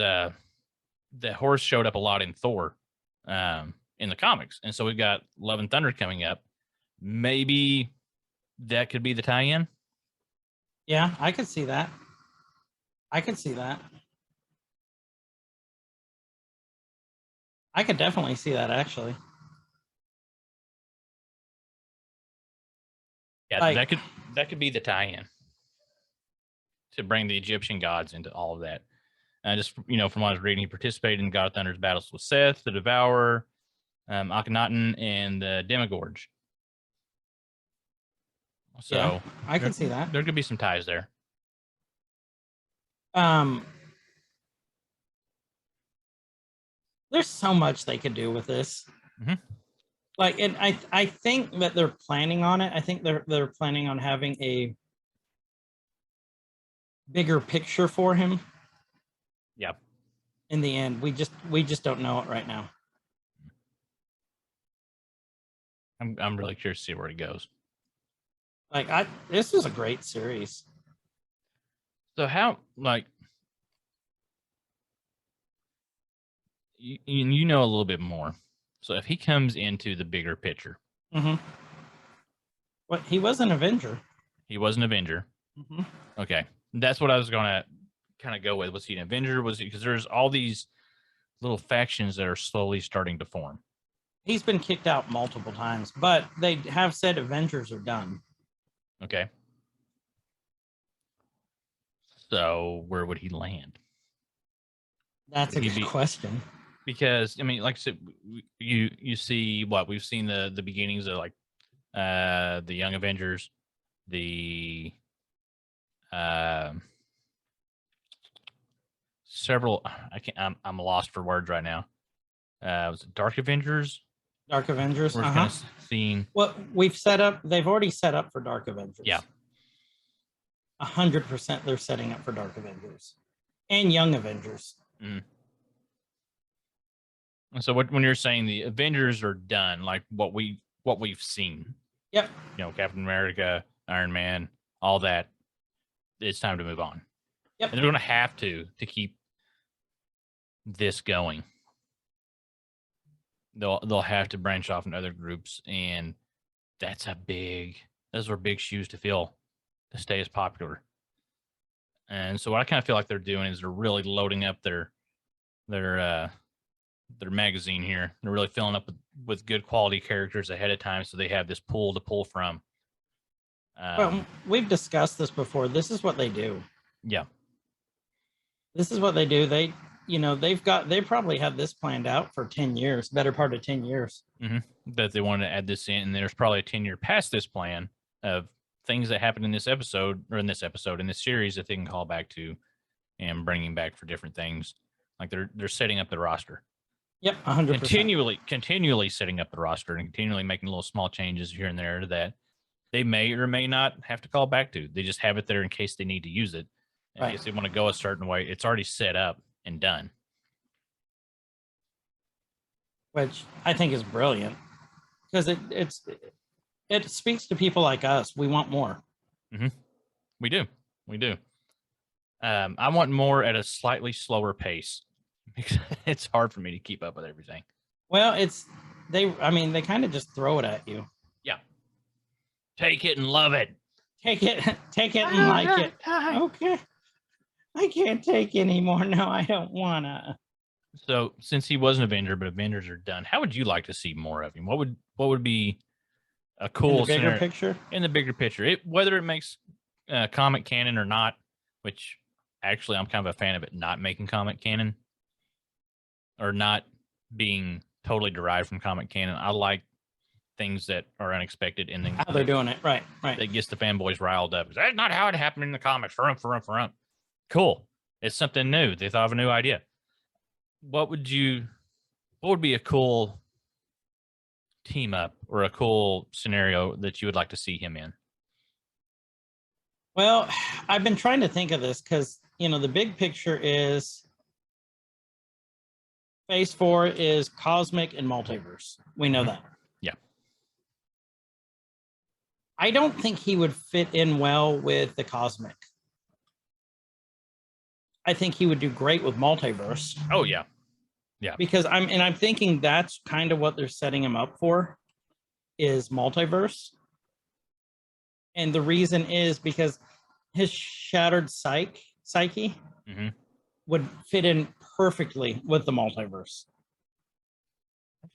that Horus showed up a lot in Thor in the comics. And so we've got Love and Thunder coming up. Maybe that could be the tie-in. Yeah, I could see that. I could definitely see that, actually. Yeah, that could be the tie-in to bring the Egyptian gods into all of that. Just from what I was reading, he participated in God of Thunder's battles with Seth, the Devourer, Akhenaten, and the Demigorge. So yeah, I can see that. There could be some ties there. There's so much they could do with this. And I think that they're planning on it. I think they're planning on having a bigger picture for him. Yeah. In the end, we just don't know it right now. I'm really curious to see where it goes. This is a great series. So how you know a little bit more. So if he comes into the bigger picture, What, he was an Avenger. he was an Avenger. Okay, that's what I was gonna kind of go with. Was he an Avenger? Was he, because there's all these little factions that are slowly starting to form. He's been kicked out multiple times, but they have said Avengers are done. Okay. So where would he land? That's a good question. Because I mean, like I said, you see what we've seen the beginnings of, like the Young Avengers, the several. I'm lost for words right now. Was it Dark Avengers? Dark Avengers. We're kind of seeing. Well, we've set up. They've already set up for Dark Avengers. Yeah. 100% they're setting up for Dark Avengers and Young Avengers. So when you're saying the Avengers are done, like what we've seen. Yep. You know, Captain America, Iron Man, all that. It's time to move on. Yep. And they're going to have to keep this going. They'll have to branch off in other groups, and those are big shoes to fill to stay as popular. And so what I kind of feel like they're doing is they're really loading up their magazine here. They're really filling up with good quality characters ahead of time, so they have this pool to pull from. Well, we've discussed this before. This is what they do. Yeah. This is what they do. They probably had this planned out for 10 years, better part of 10 years. That they wanted to add this in, and there's probably a 10-year past this plan of things that happened in this episode, in this series, that they can call back to and bringing back for different things. Like they're setting up the roster. Yep, 100%. Continually setting up the roster and continually making little small changes here and there that they may or may not have to call back to. They just have it there in case they need to use it. And Right. if they want to go a certain way, it's already set up and done. Which I think is brilliant, because it speaks to people like us. We want more. We do. I want more at a slightly slower pace because it's hard for me to keep up with everything. Well, they kind of just throw it at you. Yeah. Take it and love it. Take it and like it. Okay. I can't take anymore. No, I don't wanna. So since he was an Avenger, but Avengers are done, how would you like to see more of him? What would be a cool In the bigger scenario picture? in the bigger picture? Whether it makes comic canon or not, which actually I'm kind of a fan of it not making comic canon or not being totally derived from comic canon. I like things that are unexpected and then How they're doing it. Right. that gets the fanboys riled up. That's not how it happened in the comics. For Cool. It's something new. They thought of a new idea. What would be a cool team up or a cool scenario that you would like to see him in? Well, I've been trying to think of this because, the big picture is Phase 4 is cosmic and multiverse. We know that. Yeah. I don't think he would fit in well with the cosmic. I think he would do great with multiverse. Oh, yeah. Yeah. Because I'm thinking that's kind of what they're setting him up for, is multiverse. And the reason is because his shattered psyche would fit in perfectly with the multiverse.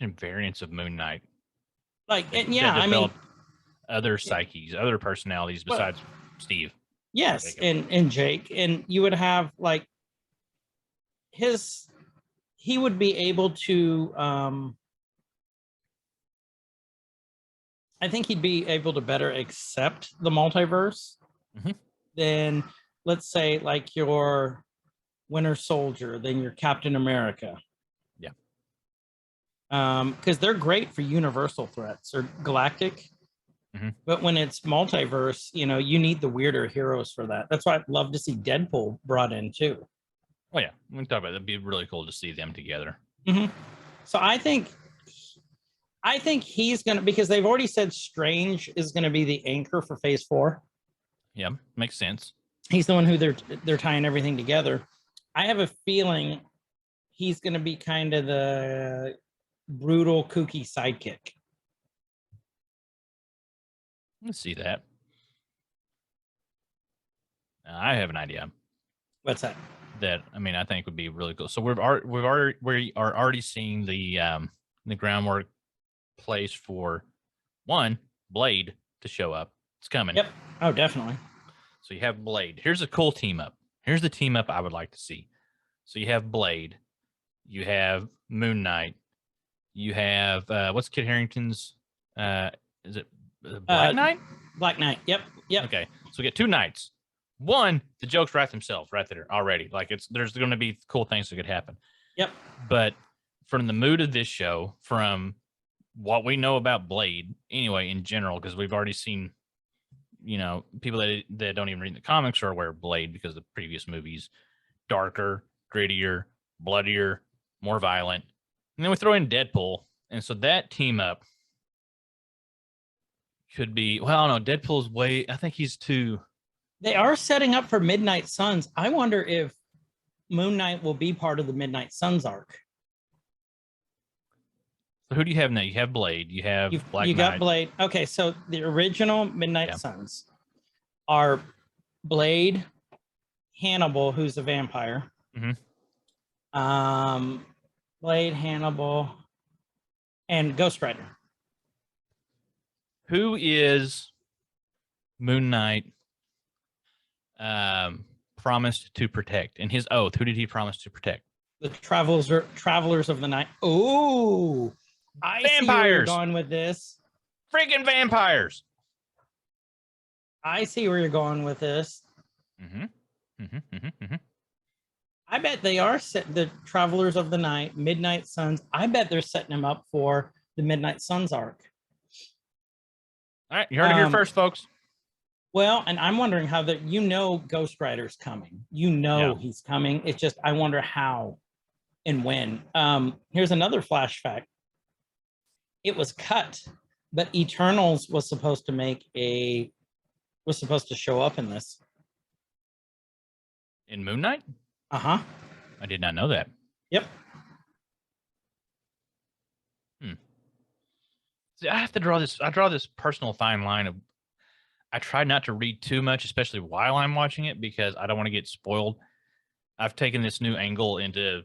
And variants of Moon Knight. Other psyches, other personalities besides Steve. Yes, and Jake. And you would have he would be able to I think he'd be able to better accept the multiverse than, let's say, like your Winter Soldier, than your Captain America. Yeah. Because they're great for universal threats or galactic. But when it's multiverse, you need the weirder heroes for that. That's why I'd love to see Deadpool brought in too. Oh yeah, we can talk about it. It'd be really cool to see them together. So I think he's gonna, because they've already said Strange is gonna be the anchor for Phase 4. Yeah, makes sense. He's the one who they're tying everything together. I have a feeling he's going to be kind of the brutal, kooky sidekick. Let's see that. I have an idea What's that? that I think would be really cool. So we are already seeing the groundwork place for one Blade to show up. It's coming. Yep. Oh, definitely. So you have Blade. Here's a cool team up. Here's the team up I would like to see. So you have Blade. You have Moon Knight. You have what's Kit Harington's? Is it Black Knight? Black Knight. Yep. Yep. Okay. So we get two Knights. One, the jokes write themselves right there already. Like there's going to be cool things that could happen. Yep. But from the mood of this show, from what we know about Blade, anyway, in general, because we've already seen, people that don't even read the comics are aware of Blade because of the previous movies, darker, grittier, bloodier, more violent. And then we throw in Deadpool. And so that team up could be, well, no, Deadpool's I think he's too. They are setting up for Midnight Suns. I wonder if Moon Knight will be part of the Midnight Suns arc. So who do you have now? You have Blade. You have Black Knight. You got Blade. Okay, so the original Midnight Suns are Blade, Hannibal, who's a vampire. Mm-hmm. Blade, Hannibal, and Ghost Rider. Who is Moon Knight promised to protect? In his oath, who did he promise to protect? The Travelers of the Night. Oh, I see where you're going with this. Freaking vampires. I see where you're going with this. I bet they are the Travelers of the Night, Midnight Suns. I bet they're setting them up for the Midnight Suns arc. All right, you heard it here first, folks. Well, and I'm wondering how Ghost Rider's coming. He's coming. It's just I wonder how and when. Here's another flash fact. It was cut, but Eternals was supposed to show up in this. In Moon Knight? Uh-huh. I did not know that. Yep. See, I have to draw this. I draw this personal fine line of. I try not to read too much, especially while I'm watching it, because I don't want to get spoiled. I've taken this new angle into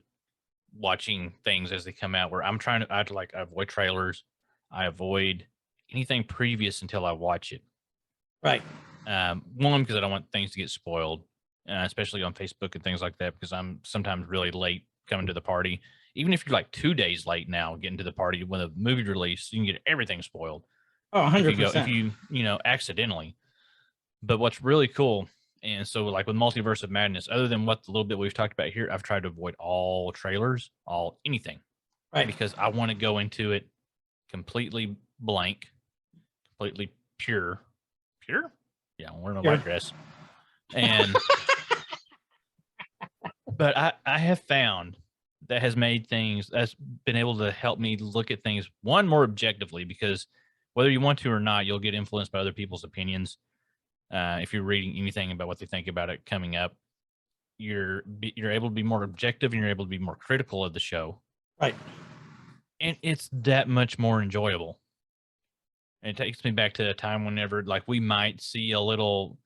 watching things as they come out, where I'm trying to. I avoid trailers. I avoid anything previous until I watch it. Right. One, because I don't want things to get spoiled, especially on Facebook and things like that, because I'm sometimes really late coming to the party. Even if you're like 2 days late now getting to the party when a movie release, you can get everything spoiled. Oh, 100%. If you accidentally. But what's really cool, and so like with Multiverse of Madness, other than what the little bit we've talked about here, I've tried to avoid all trailers, anything. Right. Because I want to go into it completely blank, completely pure. Pure? Yeah, I'm wearing a white dress. And but I have found that has made things, that's been able to help me look at things, one, more objectively, because whether you want to or not, you'll get influenced by other people's opinions. If you're reading anything about what they think about it coming up, you're able to be more objective and you're able to be more critical of the show. Right. And it's that much more enjoyable. And it takes me back to a time whenever, like, we might see a little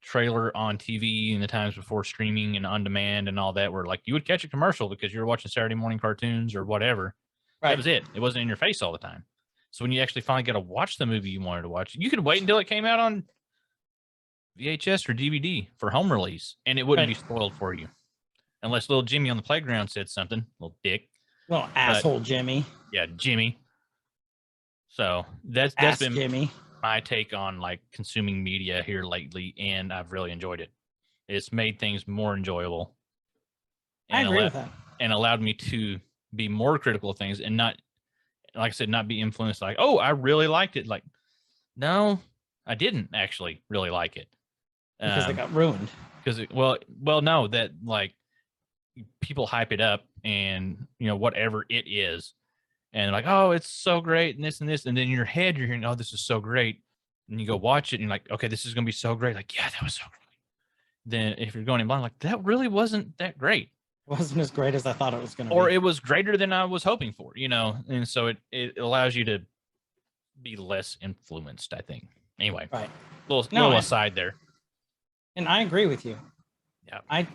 trailer on TV in the times before streaming and on demand and all that, where like you would catch a commercial because you were watching Saturday morning cartoons or whatever. Right. That was it. It wasn't in your face all the time. So when you actually finally got to watch the movie you wanted to watch, you could wait until it came out on VHS or DVD for home release, and it wouldn't be spoiled for you. Unless little Jimmy on the playground said something, little dick. Little asshole Jimmy. Yeah, Jimmy. So that's been Jimmy. My take on like consuming media here lately, and I've really enjoyed it. It's made things more enjoyable. I agree with that. And allowed me to be more critical of things and not, like I said, not be influenced like, oh, I really liked it. Like, no, I didn't actually really like it. Because it got ruined. Because, well, no, that like people hype it up and, whatever it is. And like, oh, it's so great and this. And then in your head, you're hearing, oh, this is so great. And you go watch it and you're like, okay, this is going to be so great. Like, yeah, that was so great. Then if you're going in blind, like, that really wasn't that great. wasn't as great as I thought it was going to or be. it was greater than I was hoping for, and so it allows you to be less influenced, I think. Anyway, Right. little aside there. And I agree with you. Yeah. I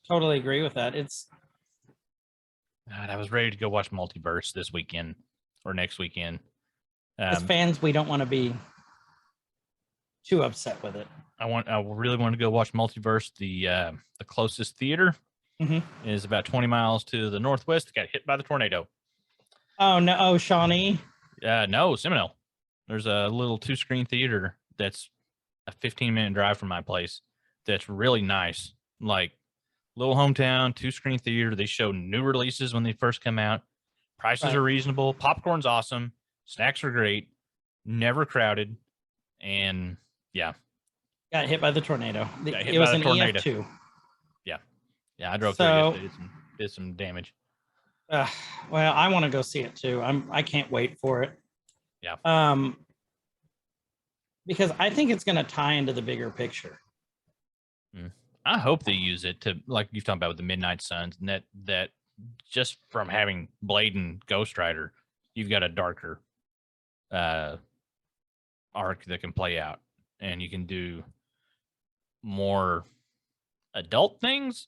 totally agree with that. It's God, I was ready to go watch Multiverse this weekend or next weekend. as fans, we don't want to be too upset with it. I really want to go watch Multiverse. The closest theater is about 20 miles to the northwest. Got hit by the tornado. Oh no! Oh, Shawnee. No, Seminole. There's a little 2-screen theater that's a 15-minute drive from my place. That's really nice. Like little hometown 2-screen theater. They show new releases when they first come out. Prices are reasonable. Popcorn's awesome. Snacks are great. Never crowded. And yeah. Got hit by the tornado. Got hit It was by an the tornado. EF2. Yeah, I drove through yesterday. Did some damage. Well, I want to go see it too. I can't wait for it. Yeah. Because I think it's going to tie into the bigger picture. I hope they use it to, like you've talked about with the Midnight Suns, and that just from having Blade and Ghost Rider, you've got a darker arc that can play out, and you can do more adult things,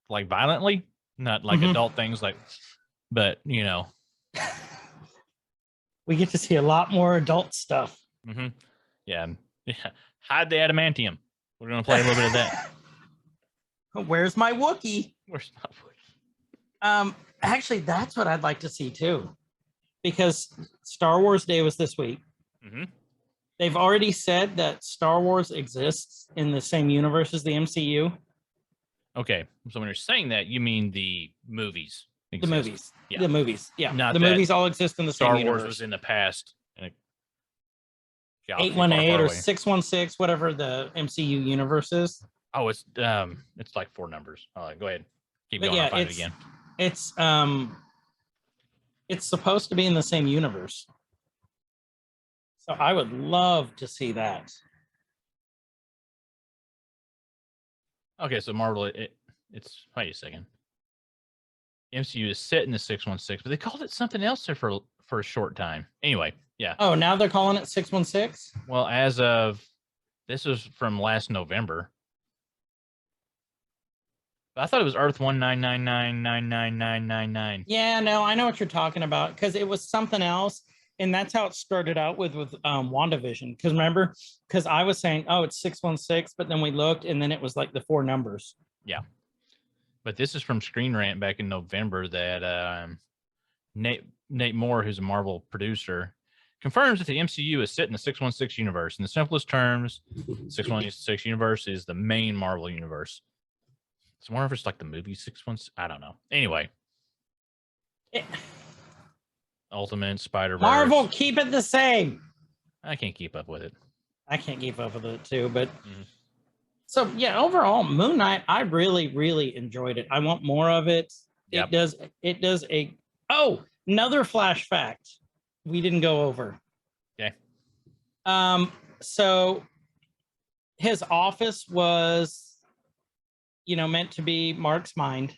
like violently, not like adult things, but we get to see a lot more adult stuff. Yeah. Hide the adamantium. We're gonna play a little bit of that. Where's my Wookiee? Where's my Wookiee? Actually, that's what I'd like to see too, because Star Wars Day was this week. They've already said that Star Wars exists in the same universe as the MCU. Okay, so when you're saying that, you mean the movies? The movies, yeah. The movies, yeah. Not the that movies all exist in the Star same Wars universe. was in the past. In a galaxy 818 far, far or away. 616, whatever the MCU universe is. Oh, it's like 4 numbers. Go ahead, keep But going. yeah, I'll find it again. It's supposed to be in the same universe. So I would love to see that. Okay, so Marvel, it's wait a second. MCU is set in the 616, but they called it something else there for a short time. Anyway, yeah. Oh, now they're calling it 616? Well, as of this was from last November. I thought it was Earth 199999999. Yeah, no, I know what you're talking about, because it was something else. And that's how it started out with WandaVision. Because remember, because I was saying, oh, it's 616, but then we looked and then it was like the 4 numbers. Yeah. But this is from Screen Rant back in November that Nate Moore, who's a Marvel producer, confirms that the MCU is set in the 616 universe. In the simplest terms, 616 universe is the main Marvel universe. So I wonder if it's like the movie 616. I don't know. Anyway. Ultimate Spider-Verse. Marvel, keep it the same. I can't keep up with it. I can't keep up with it too, but so yeah, overall, Moon Knight, I really, really enjoyed it. I want more of it. Yep. It does another flash fact we didn't go over. Okay. So his office was, meant to be Mark's mind.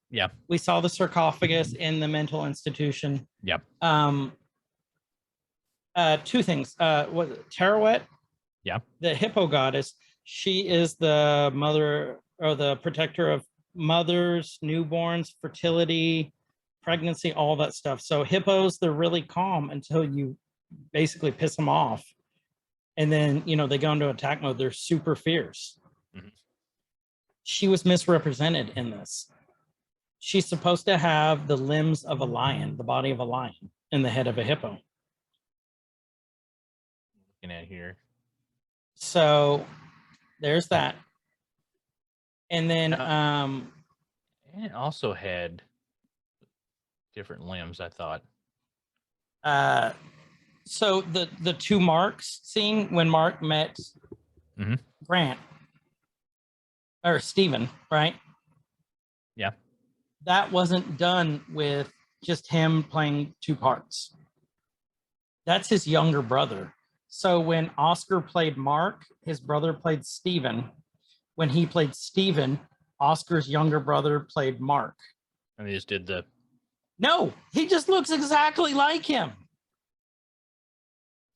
Yeah. We saw the sarcophagus in the mental institution. Yep. 2 things. Was it Terawet? Yeah. The hippo goddess. She is the mother or the protector of mothers, newborns, fertility, pregnancy, all that stuff. So hippos, they're really calm until you basically piss them off. And then, they go into attack mode. They're super fierce. She was misrepresented in this. She's supposed to have the limbs of a lion, the body of a lion, and the head of a hippo. Looking at here. So there's that. And then And it also had different limbs, I thought. so the 2 Marks scene when Mark met Grant or Steven, right? Yeah. That wasn't done with just him playing 2 parts. That's his younger brother. So when Oscar played Mark, his brother played Steven. When he played Steven, Oscar's younger brother played Mark. And they just did the. No, he just looks exactly like him.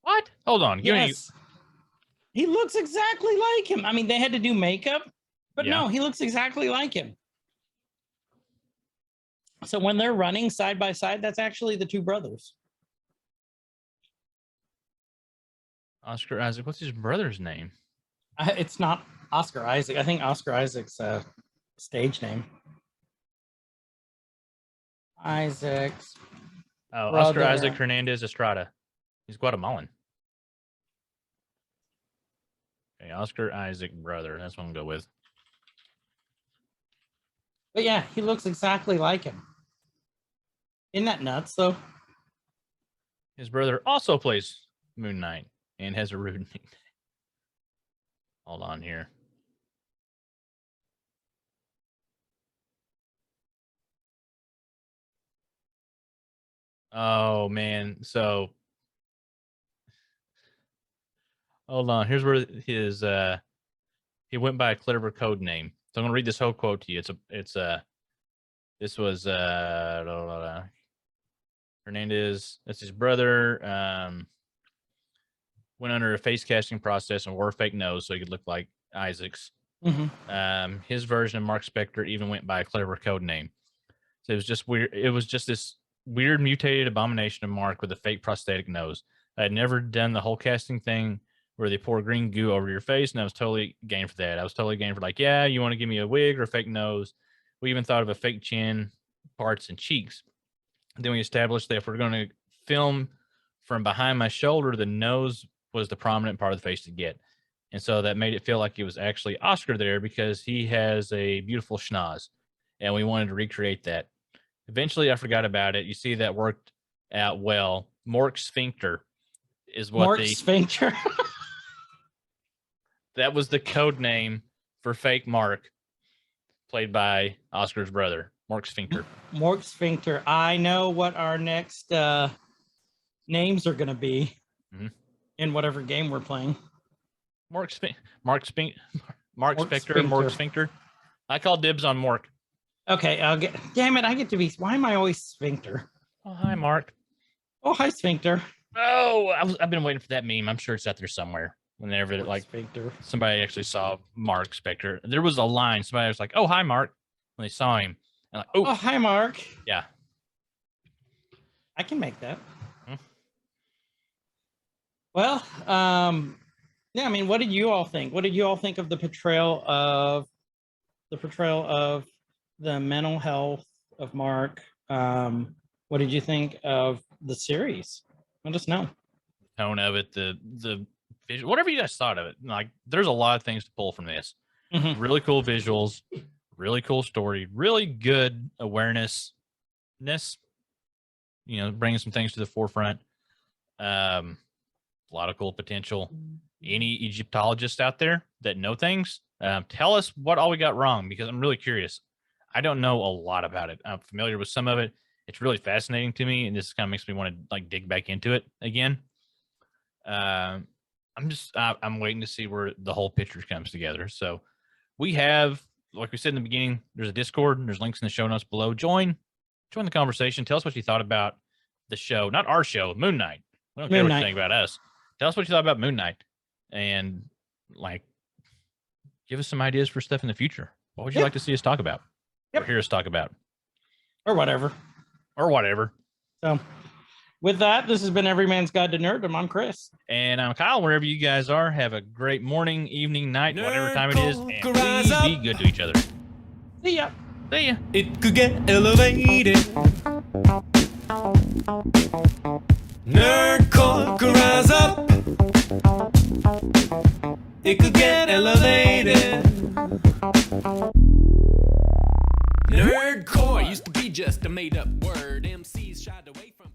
What? Hold on. Yes. He looks exactly like him. I mean, they had to do makeup, but Yeah. no, he looks exactly like him. So when they're running side by side, that's actually the two brothers. Oscar Isaac. What's his brother's name? It's not Oscar Isaac. I think Oscar Isaac's stage name. Isaac's. Oh, Oscar brother. Isaac Hernandez Estrada. He's Guatemalan. Okay, Oscar Isaac brother. That's what I'm gonna go with. But yeah, he looks exactly like him. Isn't that nuts, though? His brother also plays Moon Knight and has a rude nickname. Hold on here. Oh man, so hold on. Here's where his he went by a clever code name. So I'm gonna read this whole quote to you. This was Hernandez. That's his brother. Went under a face casting process and wore a fake nose so he could look like Isaac's. Mm-hmm. His version of Mark Spector even went by a clever code name. So it was just weird. It was just this weird mutated abomination of Mark with a fake prosthetic nose. I had never done the whole casting thing where they pour green goo over your face, and I was totally game for that. I was totally game for like, yeah, you want to give me a wig or a fake nose? We even thought of a fake chin, parts, and cheeks. And then we established that if we're going to film from behind my shoulder, the nose was the prominent part of the face to get. And so that made it feel like it was actually Oscar there because he has a beautiful schnoz. And we wanted to recreate that. Eventually, I forgot about it. You see, that worked out well. Mork Sphincter is what Mark Sphincter. that was the code name for fake Mark, played by Oscar's brother, Mork Sphincter. Mark Sphincter. I know what our next names are going to be in whatever game we're playing. Mark Sphincter, Mork Sphincter. I call dibs on Mork. Okay, I'll get. Damn it! I get to be. Why am I always Sphincter? Oh, hi, Mark. Oh, hi, Sphincter. Oh, I've been waiting for that meme. I'm sure it's out there somewhere. Whenever Sphincter. Somebody actually saw Mark Spector, there was a line. Somebody was like, "Oh, hi, Mark," when they saw him. And like, oh, hi, Mark. Yeah, I can make that. Hmm. Well, yeah. I mean, what did you all think? What did you all think of the portrayal of the mental health of Mark? What did you think of the series? Let us know. tone of it, the visual, whatever you guys thought of it. Like, there's a lot of things to pull from this. Really cool visuals, really cool story, really good awareness. You know, bringing some things to the forefront. A lot of cool potential. Any Egyptologists out there that know things, tell us what all we got wrong, because I'm really curious. I don't know a lot about it. I'm familiar with some of it. It's really fascinating to me, and this kind of makes me want to like dig back into it again. I'm waiting to see where the whole picture comes together. So we have, like we said in the beginning, there's a Discord and there's links in the show notes below. Join the conversation. Tell us what you thought about the show, not our show, Moon Knight. We don't care what you think about us. Tell us what you thought about Moon Knight, and like, give us some ideas for stuff in the future. What would you like to see us talk about? Or hear us talk about? Or whatever. So with that, this has been Every Man's Guide to Nerddom. I'm Chris. And I'm Kyle. Wherever you guys are, have a great morning, evening, night, whatever time it is. And please be good to each other. See ya. See ya. It could get elevated. Nerdcore could rise up. It could get elevated. Nerdcore used to be just a made up word. MCs shied away from.